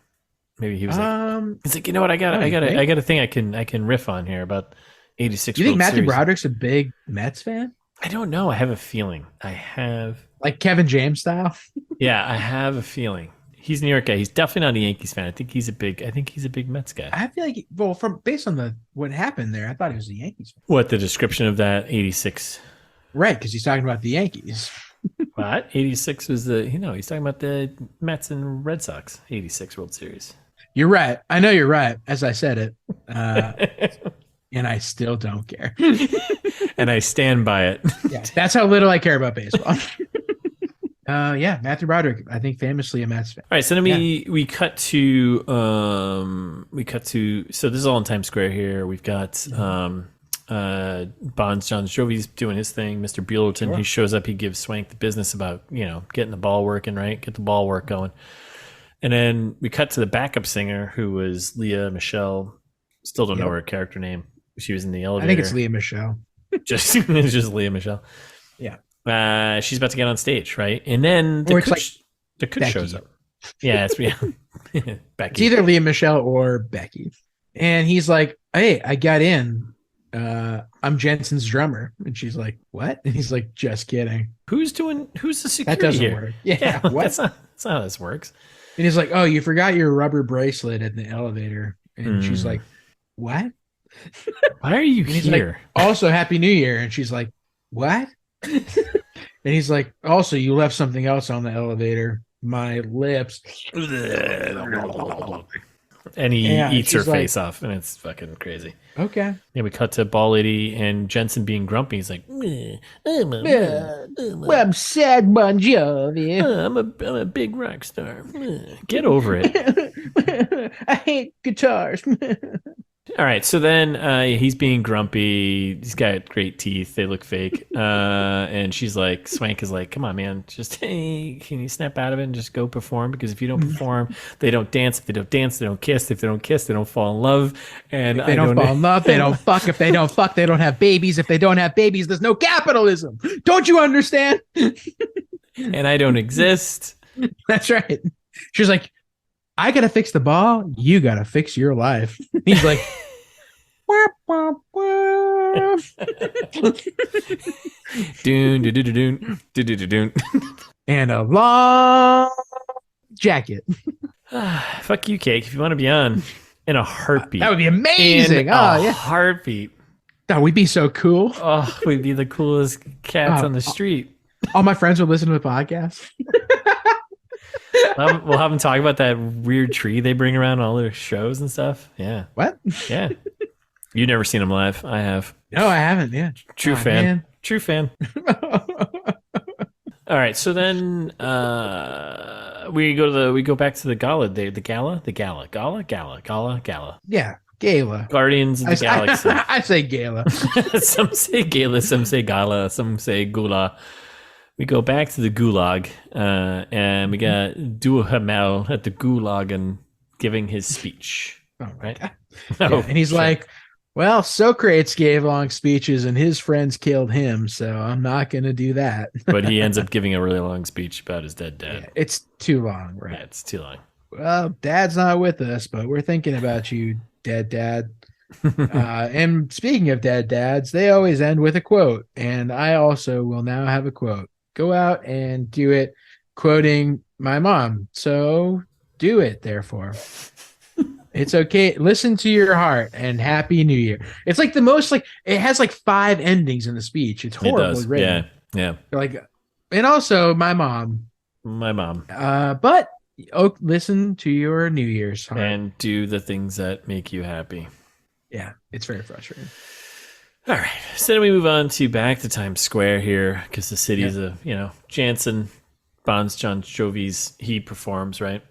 Maybe he was he's like, you know what? I got a thing I can riff on here about '86. You think World Matthew Series. Broderick's a big Mets fan? I don't know. I have a feeling. Like Kevin James style. Yeah, I have a feeling. He's a New York guy. He's definitely not a Yankees fan. I think he's a big Mets guy. I feel like, based on what happened there, I thought he was a Yankees fan. What, the description of that '86? Right, because he's talking about the Yankees. What? '86 was he's talking about the Mets and Red Sox '86 World Series. You're right. I know you're right. As I said it, and I still don't care. And I stand by it. Yeah, that's how little I care about baseball. Yeah, Matthew Broderick, I think famously a Mets fan. All right, so then we cut to so this is all in Times Square here. We've got Bonds, John Jovi's doing his thing. Mr. Buellerton, Sure. He shows up. He gives Swank the business about getting the ball working, right? Get the ball work going. And then we cut to the backup singer, who was Leah Michelle. Still don't know her character name. She was in the elevator. I think it's Leah Michelle. It's just Leah Michelle. Yeah. She's about to get on stage, right? And then the coach shows up. Yeah, it's Becky. It's either Leah Michelle or Becky. And he's like, hey, I got in. I'm Jensen's drummer. And she's like, what? And he's like, just kidding. Who's the security That doesn't here? work. Yeah. What? That's not how this works. And he's like, oh, you forgot your rubber bracelet in the elevator. And she's like, what? Why are you and he's here? Like, also, Happy New Year. And she's like, what? And he's like, also, you left something else on the elevator. My lips. And he eats her face off, and it's fucking crazy. Okay. Yeah, we cut to Ball Lady and Jensen being grumpy. He's like, I'm sad, Bon Jovi. I'm a big rock star. Get over it. I hate guitars. All right, so then he's being grumpy. He's got great teeth. They look fake. And she's like, Swank is like, come on, man. Just, hey, can you snap out of it and just go perform? Because if you don't perform, they don't dance. If they don't dance, they don't kiss. If they don't kiss, they don't fall in love. And if they don't fall in love, they don't fuck. If they don't fuck, they don't have babies. If they don't have babies, there's no capitalism. Don't you understand? And I don't exist. That's right. She's like, I gotta fix the ball. You gotta fix your life. He's like, wah, wah, wah. Doon, doon, doon, doon, doon, doon. And a long jacket. Fuck you, Cake. If you want to be on in a heartbeat, That would be amazing. Heartbeat. That would be so cool. Oh, we'd be the coolest cats on the street. All my friends would listen to the podcast. We'll have them talk about that weird tree they bring around all their shows and stuff. Yeah. What? Yeah. You've never seen them live. I have. No, I haven't. Yeah. True fan. Man. True fan. All right. So then we go back to the gala. The gala. Yeah. Gala. Guardians of the Galaxy. I say gala. Some say gala. Some say gala. Some say gula. We go back to the gulag, and we got Duhamel at the gulag and giving his speech. Right? And he's like, well, Socrates gave long speeches and his friends killed him, so I'm not going to do that. But he ends up giving a really long speech about his dead dad. Yeah, it's too long, right? Yeah, it's too long. Well, Dad's not with us, but we're thinking about you, dead dad. And speaking of dead dads, they always end with a quote, and I also will now have a quote. Go out and do it, quoting my mom. So do it, therefore. It's okay. Listen to your heart and Happy New Year. It's like the most, like, it has like 5 endings in the speech. It's horribly written. Yeah. Like, and also my mom. My mom. But listen to your New Year's heart. And do the things that make you happy. Yeah, it's very frustrating. All right. So then we move on to back to Times Square here because the city is Jansen, Bon Jovi's, he performs, right?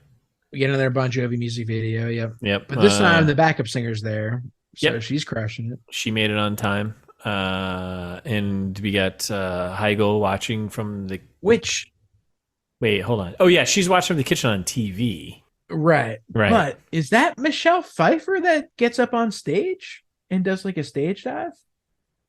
We get another Bon Jovi music video. Yep. But this time the backup singer's there. So she's crushing it. She made it on time. And we got Heigl watching from the... Wait, hold on. Oh, yeah. She's watching from the kitchen on TV. Right. But is that Michelle Pfeiffer that gets up on stage and does like a stage dive?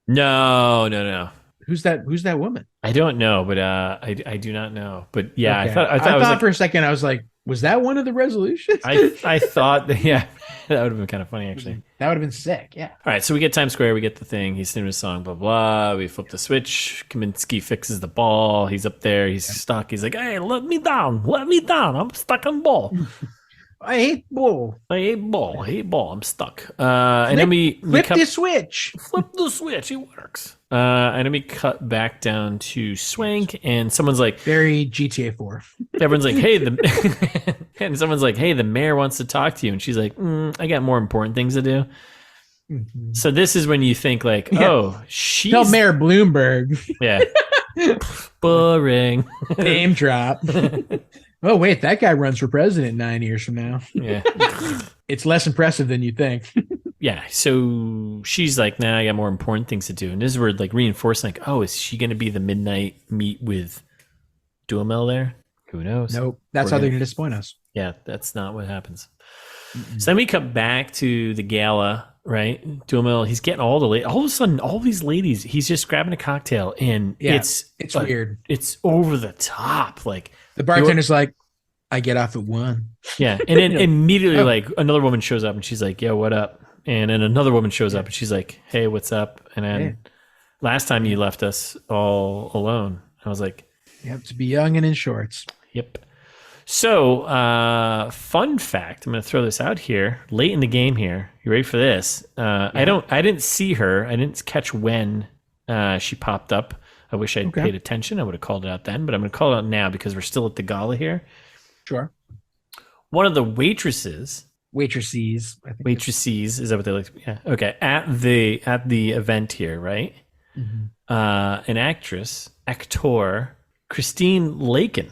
No. Who's that woman? I don't know, but I do not know. But yeah, okay. I thought for a second, I was like, was that one of the resolutions? I thought that, yeah, that would have been kind of funny, actually. That would have been sick, yeah. All right, so we get Times Square, we get the thing. He's singing a song, blah, blah. We flip the switch. Kaminsky fixes the ball. He's up there. He's stuck. He's like, hey, let me down. I'm stuck on ball. I hate ball. I'm stuck. And then we flip the switch. Flip the switch. It works. And then we cut back down to Swank, and someone's like, very GTA 4. Everyone's like, hey, and someone's like, hey, the mayor wants to talk to you, and she's like, I got more important things to do. Mm-hmm. So this is when you think like, she's tell Mayor Bloomberg. Yeah. Boring. Name drop. Oh, wait, that guy runs for president 9 years from now. Yeah. It's less impressive than you think. Yeah. So she's like, nah, I got more important things to do. And this is where like reinforcing like, is she going to be the midnight meet with Duhamel there? Who knows? Nope. That's how they're going to disappoint us. Yeah, that's not what happens. Mm-hmm. So then we come back to the gala, right? Duhamel, he's getting all of a sudden, all these ladies, he's just grabbing a cocktail and it's like, weird. It's over the top. Like the bartender's like, I get off at 1. Yeah. And then immediately like another woman shows up and she's like, yo, what up? And then another woman shows up and she's like, hey, what's up? And then last time you left us all alone. I was like, you have to be young and in shorts. Yep. So, fun fact, I'm going to throw this out here late in the game here. You ready for this? I didn't see her. I didn't catch when she popped up. I wish I'd paid attention. I would have called it out then, but I'm going to call it out now because we're still at the gala here. Sure. One of the waitresses, is that what they like? Yeah. Okay. At the event here, right? Mm-hmm. An actor, Christine Lakin.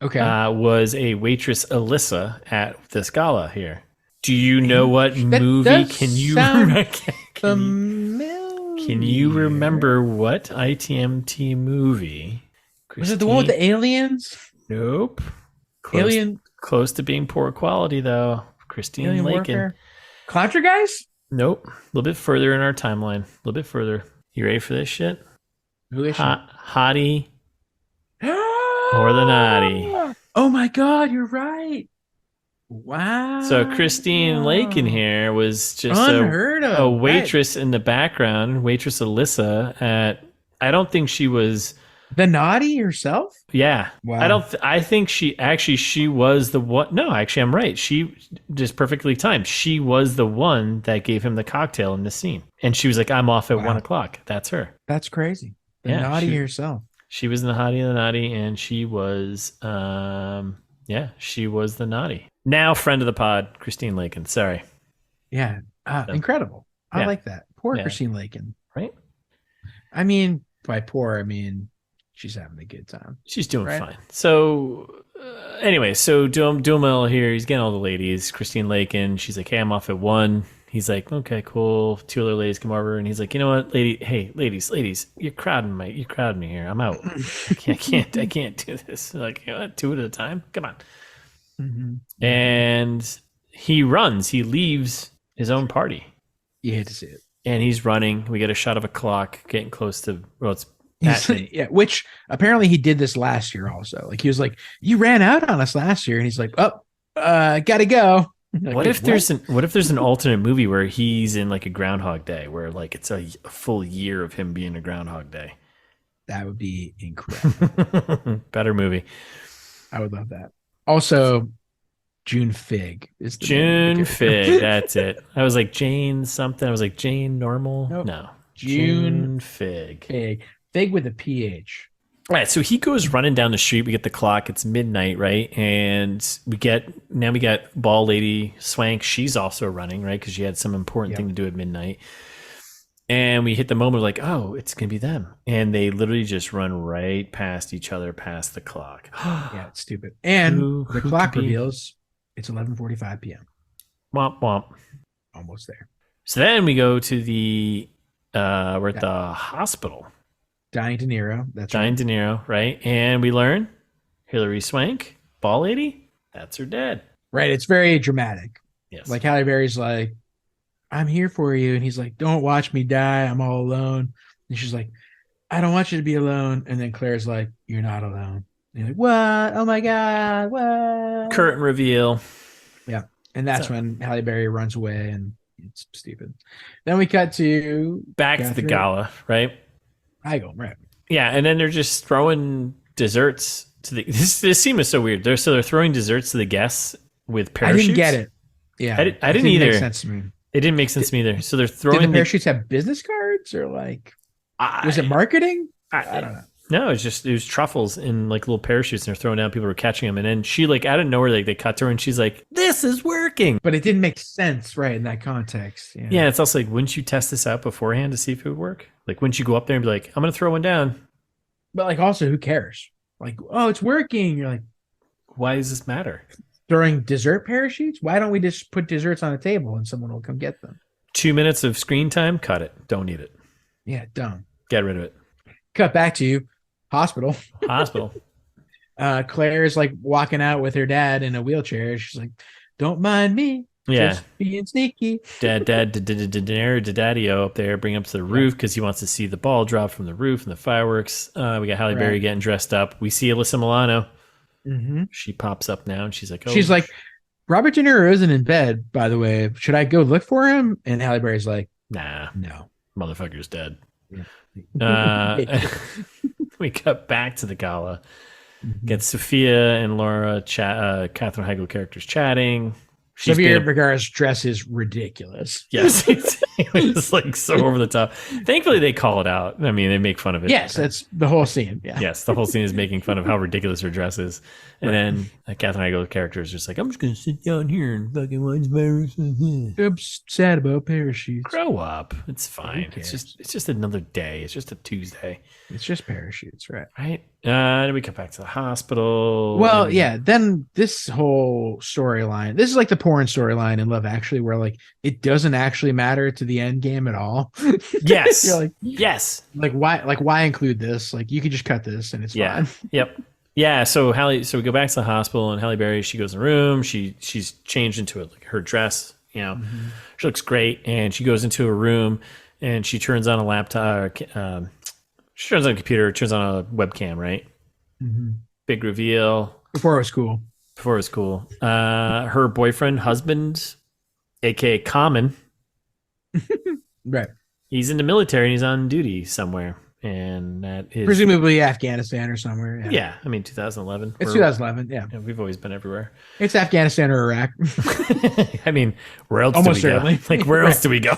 Okay. Was a waitress Alyssa at this gala here. Do you know what movie? Can you remember what ITMT movie? Was it the one with the aliens? Nope. Close to being poor quality though. Christine Alien Lakin. Warfare? Contra guys? Nope. A little bit further in our timeline. A little bit further. You ready for this shit? Hottie. Or the naughty. Oh my God, you're right. Wow. So Christine Lakin here was just a waitress in the background, waitress Alyssa at, I don't think she was the naughty herself. Yeah. Wow. I think she was the one. No, actually I'm right. She just perfectly timed. She was the one that gave him the cocktail in the scene. And she was like, I'm off at 1:00. That's her. That's crazy. The naughty herself. She was in the hottie and the naughty, and she was, she was the naughty. Now, friend of the pod, Christine Lakin. Sorry. Yeah. Incredible. I like that. Poor Christine Lakin. Right? I mean, by poor, I mean, she's having a good time. She's doing fine. So, anyway, so Duhamel here, he's getting all the ladies. Christine Lakin, she's like, hey, I'm off at 1. He's like, okay, cool. 2 other ladies come over, and he's like, you know what, ladies, you're crowding me here. I'm out. I can't do this. Like, you know what? 2 at a time. Come on. Mm-hmm. And he leaves his own party. You hate to see it. And he's running. We get a shot of a clock getting close to, which apparently he did this last year also. Like he was like, you ran out on us last year, and he's like, gotta go. Like, what if there's an alternate movie where he's in like a Groundhog Day, where like it's a full year of him being a Groundhog Day? That would be incredible. Better movie. I would love that. Also, June Fig is the June Fig. That's it. I was like Jane something. I was like Jane Normal. Nope. No, June Fig. Fig with a PH. All right, so he goes running down the street. We get the clock. It's midnight, right? And we got ball lady Swank. She's also running, right? Because she had some important thing to do at midnight. And we hit the moment like, oh, it's gonna be them, and they literally just run right past each other, past the clock. Yeah, it's stupid. And the clock reveals it's 11:45 p.m. Womp womp. Almost there. So then we go to the we're at the hospital. Dying De Niro. That's Dying De Niro, right? And we learn Hilary Swank, ball lady, that's her dad. Right. It's very dramatic. Yes. Like Halle Berry's like, I'm here for you. And he's like, don't watch me die. I'm all alone. And she's like, I don't want you to be alone. And then Claire's like, you're not alone. And you're like, what? Oh my God. What? Curtain reveal. Yeah. And that's when Halle Berry runs away and it's stupid. Then we cut to back to the gala, right? Right. Yeah, and then they're just throwing desserts to the. This scene was so weird. They're throwing desserts to the guests with parachutes. I didn't get it. Yeah, I didn't either. Make sense to me. It didn't make sense to me either. So they're throwing. Did the parachutes have business cards or like? Was it marketing? I don't know. No, it was truffles in like little parachutes, and they're throwing down. People were catching them, and then she like out of nowhere, like they cut to her, and she's like, "This is working." But it didn't make sense, right, in that context. Yeah, it's also like, wouldn't you test this out beforehand to see if it would work? Like, wouldn't you go up there and be like, "I'm going to throw one down"? But like, also, who cares? Like, oh, it's working. You're like, why does this matter? Throwing dessert parachutes? Why don't we just put desserts on a table and someone will come get them? 2 minutes of screen time, cut it. Don't need it. Yeah, dumb. Get rid of it. Cut back to you. Hospital. Claire's like walking out with her dad in a wheelchair. She's like, don't mind me. Yeah. Just being sneaky. Daddy-o up there, bring up to the roof because he wants to see the ball drop from the roof and the fireworks. We got Halle Berry getting dressed up. We see Alyssa Milano. Mm-hmm. She pops up now and she's like, Robert De Niro isn't in bed, by the way. Should I go look for him? And Halle Berry's like, nah. No. Motherfucker's dead. Yeah. We cut back to the gala. Get Sophia and Laura, Katherine Heigl characters chatting. Sofia Vergara's dress is ridiculous. Yes, it's like so over the top. Thankfully, they call it out. I mean, they make fun of it. Yes, that's the whole scene. Yeah. Yes, the whole scene is making fun of how ridiculous her dress is. And then Katherine Heigl's character is just like, I'm just going to sit down here and fucking watch parachutes. I'm sad about parachutes. Grow up. It's fine. It's just another day. It's just a Tuesday. It's just parachutes, right? Right. Then we come back to the hospital. Well, yeah. Then this whole storyline, this is like the porn storyline in Love Actually, where like it doesn't actually matter to the end game at all. Yes. You're like, yes. Like why include this? Like you could just cut this and it's fine. Yep. Yeah. So we go back to the hospital and Halle Berry, she goes in the room. She's changed into like her dress. You know, she looks great, and she goes into a room and she turns on a laptop. She turns on a computer, turns on a webcam, right? Mm-hmm. Big reveal. Before it was cool. Her boyfriend, husband, aka Common. Right. He's in the military and he's on duty somewhere. And that is presumably Afghanistan or somewhere. Yeah. I mean, 2011. It's 2011. Yeah. We've always been everywhere. It's Afghanistan or Iraq. I mean, where else do we go? Like, where else do we go?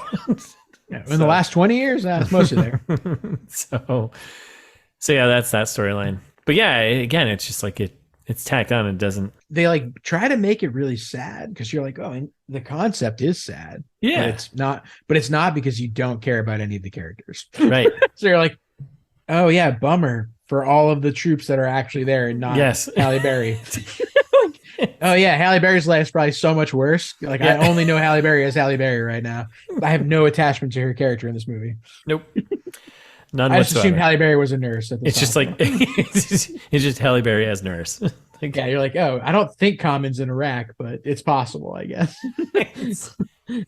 Yeah, in the last 20 years, it's mostly there. So yeah, that's that storyline. But yeah, again, it's just like it's tacked on. It doesn't. They like try to make it really sad because you're like, oh, and the concept is sad. Yeah, but it's not because you don't care about any of the characters. Right. So you're like, oh yeah, bummer for all of the troops that are actually there and not Halle Berry. Oh yeah, Halle Berry's life is probably so much worse. Like I only know Halle Berry as Halle Berry right now. I have no attachment to her character in this movie. Nope. None I just assumed Halle Berry was a nurse. It's just like it's just Halle Berry as nurse. Like, yeah, you're like, oh, I don't think Common's in Iraq, but it's possible, I guess. He's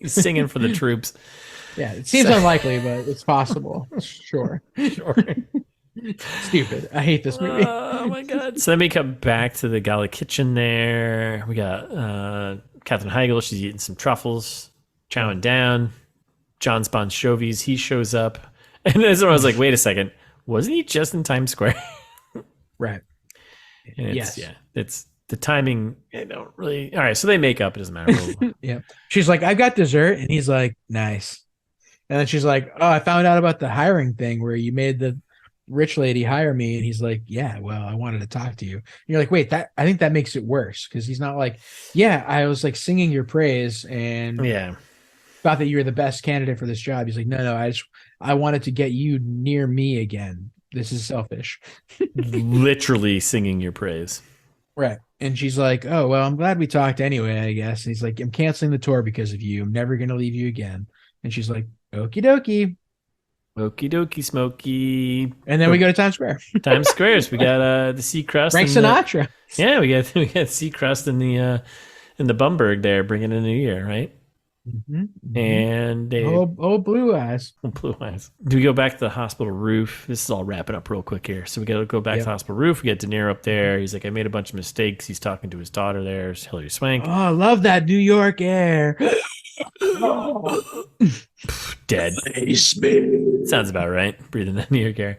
singing for the troops. Yeah, it seems unlikely, but it's possible. Sure. Stupid. I hate this movie. Oh my god. So then we come back to the gala kitchen there. We got Katherine Heigl. She's eating some truffles, chowing down. John Bon Jovi's, he shows up. And then I was like, wait a second. Wasn't he just in Times Square? Right. Yes. Yeah. It's the timing. I don't really. All right. So they make up. It doesn't matter. Yeah. She's like, I've got dessert. And he's like, nice. And then she's like, oh, I found out about the hiring thing where you made the rich lady hire me? And he's like, yeah, well, I wanted to talk to you. And you're like, wait, I think that makes it worse, because he's not like, yeah, I was like singing your praise and thought that you were the best candidate for this job. He's like, no, I wanted to get you near me again. This is selfish. Literally singing your praise. Right. And she's like, oh, well, I'm glad we talked anyway, I guess. And he's like, I'm canceling the tour because of you. I'm never going to leave you again. And she's like, okie dokie. Okie dokie, Smokey. And then we go to Times Square. Times Squares. We got the Seacrest. Frank Sinatra. Yeah, we got Seacrest in the Bumberg there, bringing in the new year, right? Mm-hmm. And they blue eyes. Blue eyes. Do we go back to the hospital roof? This is all wrapping up real quick here. So we got to go back to the hospital roof. We got De Niro up there. He's like, I made a bunch of mistakes. He's talking to his daughter there, Hilary Swank. Oh, I love that New York air. Dead. Sounds about right. Breathing that New York air.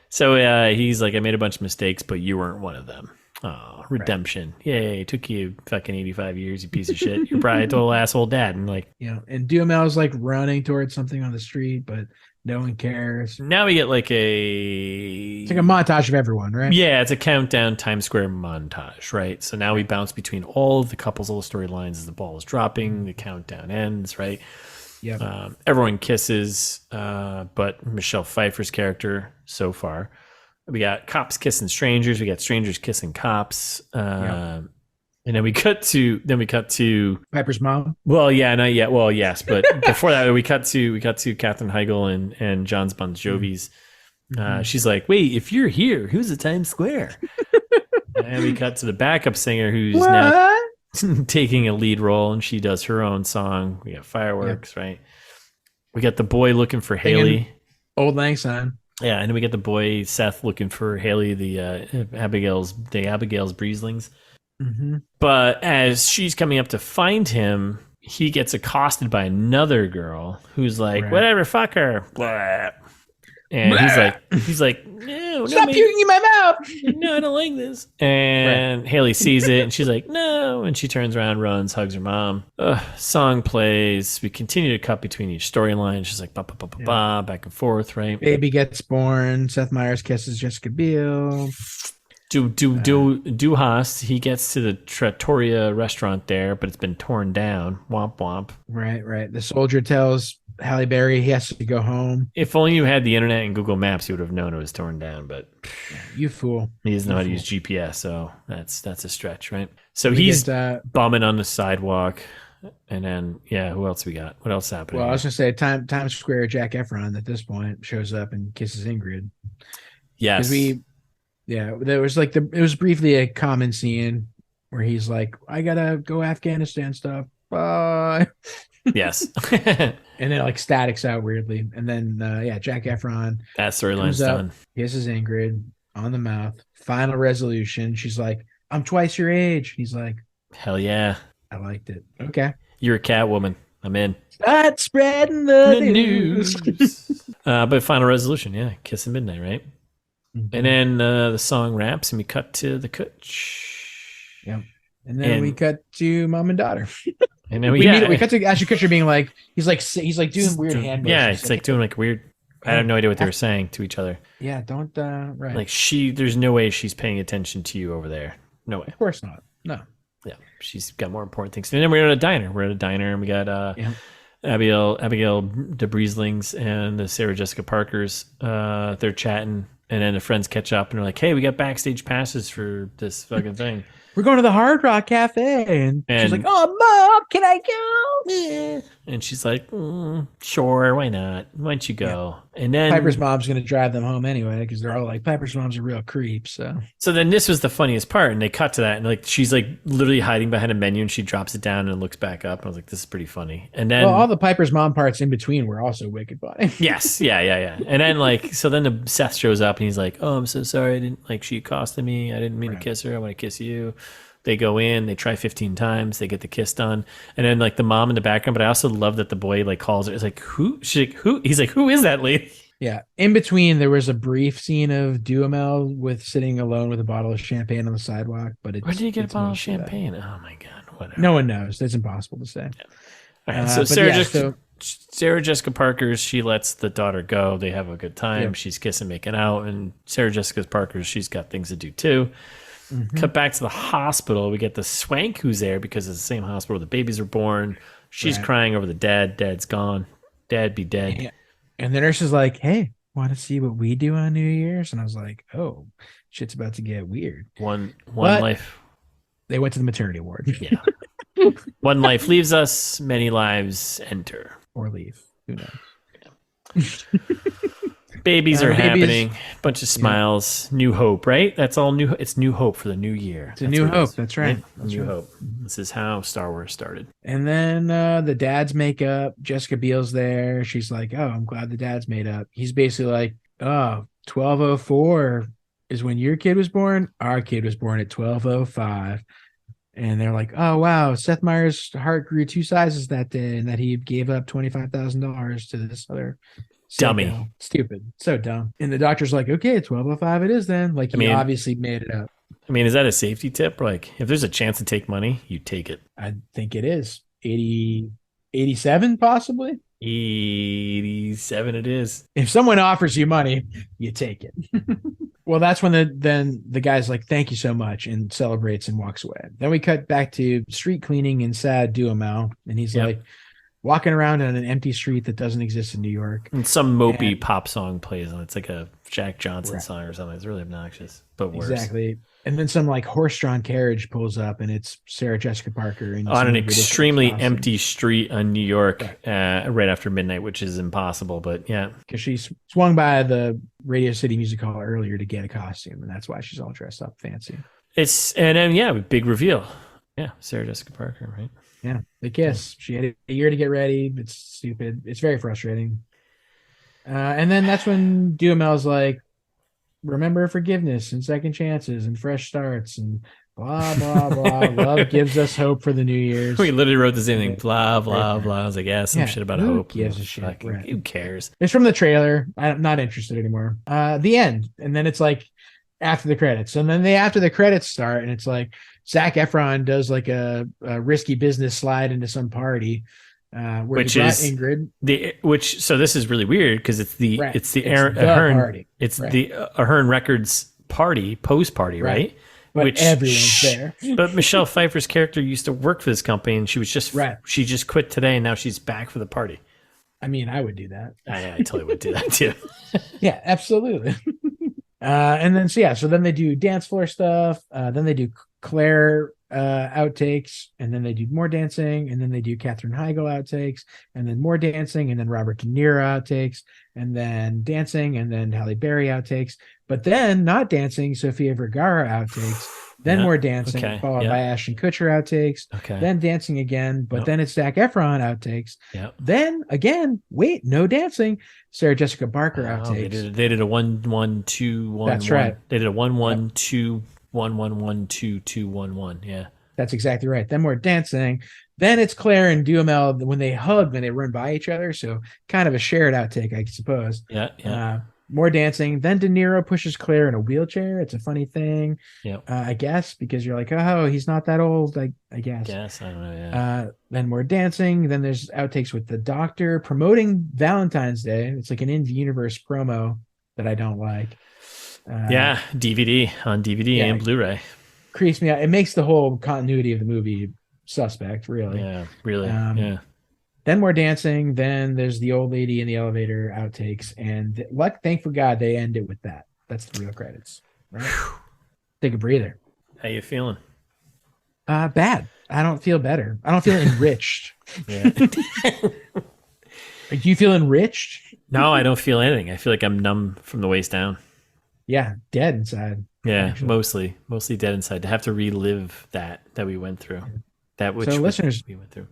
So he's like, I made a bunch of mistakes, but you weren't one of them. Oh, redemption. Right. Yay. It took you fucking 85 years, you piece of shit. You're probably a total asshole dad. And like, and Duhamel's like running towards something on the street, but no one cares. Now we get like it's like a montage of everyone, right? Yeah, it's a countdown Times Square montage, right? So now we bounce between all of the couples, all the storylines as the ball is dropping, the countdown ends, right? Yeah. Everyone kisses, but Michelle Pfeiffer's character so far. We got cops kissing strangers. We got strangers kissing cops. And then we cut to Piper's mom. Well, yeah, not yet. Well, yes, but before that, we cut to Katherine Heigl and John Bon Jovi's. She's like, "Wait, if you're here, who's at Times Square?" And we cut to the backup singer who's now taking a lead role, and she does her own song. We got fireworks, right? We got the boy looking for Haley. Old Lang Syne. Yeah, and then we get the boy Seth looking for Haley, the Abigail's Breezlings. Mm-hmm. But as she's coming up to find him, he gets accosted by another girl who's like, "Whatever, fuck her." Blah. And he's like, no, stop puking in my mouth. No, I don't like this. And Haley sees it, and she's like, no. And she turns around, runs, hugs her mom. Song plays. We continue to cut between each storyline. She's like, back and forth, right? Baby gets born. Seth Meyers kisses Jessica Biel. Duhast, he gets to the Trattoria restaurant there, but it's been torn down. Womp womp. Right. The soldier tells Halle Berry he has to go home. If only you had the internet and Google Maps, you would have known it was torn down. But you fool. He doesn't know how to use GPS, so that's a stretch, right? So he's bumming on the sidewalk, and then who else we got? What else happened? Well, I was gonna say Times Square. Zac Efron at this point shows up and kisses Ingrid. Yes, there was like it was briefly a common scene where he's like, "I gotta go Afghanistan stuff." Bye. Yes. And then like statics out weirdly. And then Zac Efron. That storyline's done. Kisses Ingrid on the mouth. Final resolution. She's like, I'm twice your age. He's like, hell yeah. I liked it. Okay. You're a cat woman. I'm in. Start spreading the news. But final resolution, kiss at midnight, right? Mm-hmm. And then the song wraps and we cut to the Kutch. Yeah. And then we cut to mom and daughter. And then we cut to Ashton Kutcher being like, he's like doing weird hand motions. Yeah, it's like doing like weird. I have no idea what they were saying to each other. Yeah, don't right. Like there's no way she's paying attention to you over there. No way. Of course not. No. Yeah, she's got more important things. And then we're at a diner. And we got Abigail the Breezlings and the Sarah Jessica Parkers. They're chatting, and then the friends catch up and they're like, "Hey, we got backstage passes for this fucking thing. We're going to the Hard Rock Cafe." And she's like, "Oh, Mom, can I go?" Yeah. And she's like, "Sure, why not? Why don't you go?" And then Piper's mom's going to drive them home anyway because they're all like, Piper's mom's a real creep. So then this was the funniest part, and they cut to that, and like she's like literally hiding behind a menu, and she drops it down and looks back up. And I was like, "This is pretty funny." And then all the Piper's mom parts in between were also wicked funny. Yes, yeah. And then then Seth shows up, and he's like, "Oh, I'm so sorry. I didn't like she accosted me. I didn't mean to kiss her. I want to kiss you." They go in, they try 15 times, they get the kiss done. And then like the mom in the background, but I also love that the boy like calls her. It's like, who? She's like, who? He's like, who is that lady? Yeah. In between, there was a brief scene of Duhamel sitting alone with a bottle of champagne on the sidewalk. But where did he get a bottle of champagne? Oh my God. Whatever. No one knows. That's impossible to say. Yeah. All right. So Sarah Sarah Jessica Parker's, she lets the daughter go. They have a good time. Yep. She's kissing, making out. And Sarah Jessica Parker's, she's got things to do too. Mhm. Cut back to the hospital. We get the Swank who's there because it's the same hospital where the babies are born. She's crying over the dad. Dad's gone. Dad be dead. Yeah. And the nurse is like, hey, want to see what we do on New Year's? And I was like, oh, shit's about to get weird. One But life. They went to the maternity ward. Yeah. One life leaves us. Many lives enter. Or leave. Who knows? Babies are babies. happening. Bunch of smiles. New hope, right? That's all new. It's new hope for the new year. It's a new hope. That's right. New hope. This is how Star Wars started. And then the dads make up. Jessica Biel's there. She's like, oh, I'm glad the dads made up. He's basically like, oh, 1204 is when your kid was born. Our kid was born at 1205. And they're like, oh, wow, Seth Meyers' heart grew 2 sizes that day and that he gave up $25,000 to this other dummy. sicko. Stupid. So dumb. And the doctor's like, okay, 1205 it is then. Like, he obviously made it up. I mean, is that a safety tip? Like, if there's a chance to take money, you take it. I think it is. 87 possibly? 87 it is. If someone offers you money, you take it. Well, that's when the guy's like, thank you so much, and celebrates and walks away. Then we cut back to street cleaning in sad Duhamel, and he's like walking around on an empty street that doesn't exist in New York. And some mopey pop song plays on. It's like a Jack Johnson song or something. It's really obnoxious, but worse. Exactly. And then some like horse-drawn carriage pulls up, and it's Sarah Jessica Parker on an extremely empty street in New York, right after midnight, which is impossible. But yeah, because she swung by the Radio City Music Hall earlier to get a costume, and that's why she's all dressed up fancy. And then big reveal. Yeah, Sarah Jessica Parker, right? Yeah, the kiss. She had a year to get ready. It's stupid. It's very frustrating. And then that's when Duhamel's like, remember forgiveness and second chances and fresh starts and blah, blah, blah. Love gives us hope for the New Year's. We literally wrote the same thing. Blah, blah, blah. I was like, some shit about hope. Gives a shit. Who cares? It's from the trailer. I'm not interested anymore. The end. And then it's like after the credits. And then after the credits start, and it's like Zac Efron does like a risky business slide into some party. Where which is Ingrid. So this is really weird because it's the Ahern party. It's the Ahern Records party, post party, right? But everyone's there. But Michelle Pfeiffer's character used to work for this company, and she was just she just quit today, and now she's back for the party. I mean, I would do that. I totally would do that too. Yeah, absolutely. And then so then they do dance floor stuff. Then they do Claire outtakes, and then they do more dancing, and then they do Katherine Heigl outtakes, and then more dancing, and then Robert De Niro outtakes, and then dancing, and then Halle Berry outtakes, but then not dancing, Sofia Vergara outtakes, then more dancing, followed by Ashton Kutcher outtakes, then dancing again, but then it's Zac Efron outtakes, then again, no dancing, Sarah Jessica Parker outtakes. They did a 1-1-2-1. That's right. They did a 1-1-2. 1-1-1-2-2-1-1. Yeah, that's exactly right. Then more dancing. Then it's Claire and Duhamel when they hug, when they run by each other. So kind of a shared outtake, I suppose. Yeah. More dancing. Then De Niro pushes Claire in a wheelchair. It's a funny thing. Yeah. I guess because you're like, oh, he's not that old. I guess. Yes, I don't know. Yeah. Then more dancing. Then there's outtakes with the doctor promoting Valentine's Day. It's like an in-universe promo that I don't like. DVD and Blu-ray creeps me out. It makes the whole continuity of the movie suspect, really. Yeah, really. Then more dancing. Then there's the old lady in the elevator outtakes, and thank for God they end it with that. That's the real credits. Right? Take a breather. How you feeling? Bad. I don't feel better. I don't feel enriched. Do you feel enriched? No, I don't feel anything. I feel like I'm numb from the waist down. Yeah, dead inside. Yeah, actually. mostly dead inside. To have to relive that we went through, listeners, we went through.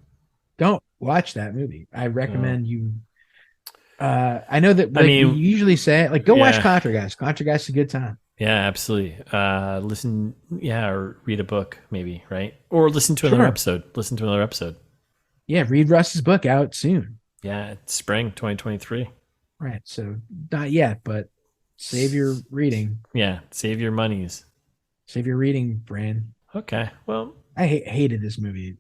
Don't watch that movie. I recommend you. I know that. We usually say it. Like, go watch Contra Guys. Contra Guys is a good time. Yeah, absolutely. Listen, or read a book, maybe, right? Or listen to another episode. Yeah, read Russ's book out soon. Yeah, it's spring 2023. Right. So not yet, but. Save your reading. Yeah, save your monies. Save your reading, brain. Okay. Well, I hated this movie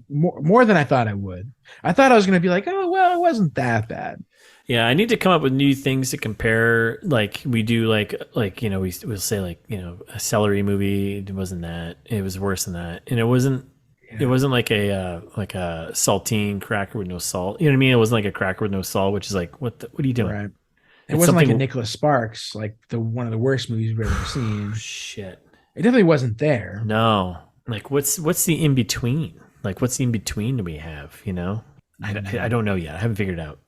more than I thought I would. I thought I was going to be like, oh, well, it wasn't that bad. Yeah, I need to come up with new things to compare. Like we do, like we'll say like a celery movie. It wasn't that. It was worse than that, and it wasn't. Yeah. It wasn't like a saltine cracker with no salt. You know what I mean? It wasn't like a cracker with no salt, which is like what are you doing? Right. It wasn't like a Nicholas Sparks, like one of the worst movies we've ever seen. Shit. It definitely wasn't there. No. Like what's the in between? Like what's the in between do we have? I don't know yet. I haven't figured it out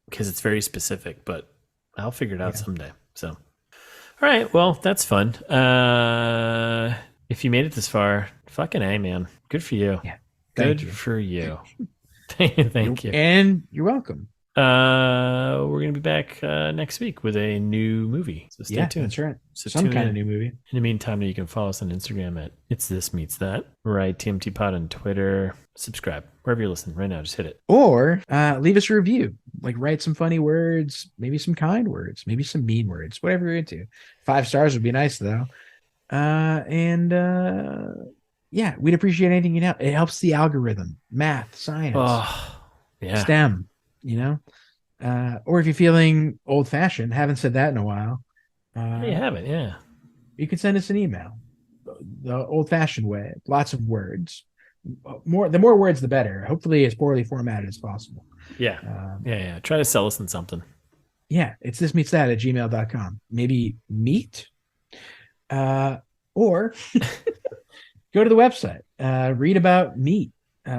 because it's very specific, but I'll figure it out someday. So, all right. Well, that's fun. If you made it this far, fucking A, man. Good for you. Yeah. Good for you. Thank you. And you're welcome. We're gonna be back next week with a new movie. So stay tuned. That's right. So some kind of new movie. In the meantime, you can follow us on Instagram at It's This Meets That. Right, TMT Pod on Twitter. Subscribe wherever you're listening right now. Just hit it. Or leave us a review. Like write some funny words, maybe some kind words, maybe some mean words, whatever you're into. 5 stars would be nice though. Yeah, we'd appreciate anything you know. It helps the algorithm, math, science, STEM. Or if you're feeling old-fashioned, haven't said that in a while. You haven't, yeah. You can send us an email, the old-fashioned way. Lots of words. The more words, the better. Hopefully, as poorly formatted as possible. Yeah. Try to sell us in something. Yeah, it's thismeetsthat@gmail.com. Maybe meet, or go to the website. Read about meat.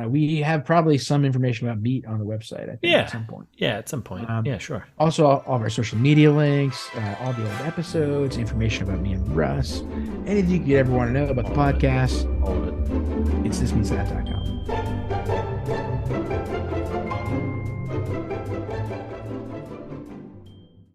We have probably some information about meat on the website, I think, at some point. Yeah, at some point. Yeah, sure. Also, all of our social media links, all the old episodes, information about me and Russ, anything you could ever want to know about the podcast. All of it. It's thismeetsthat.com.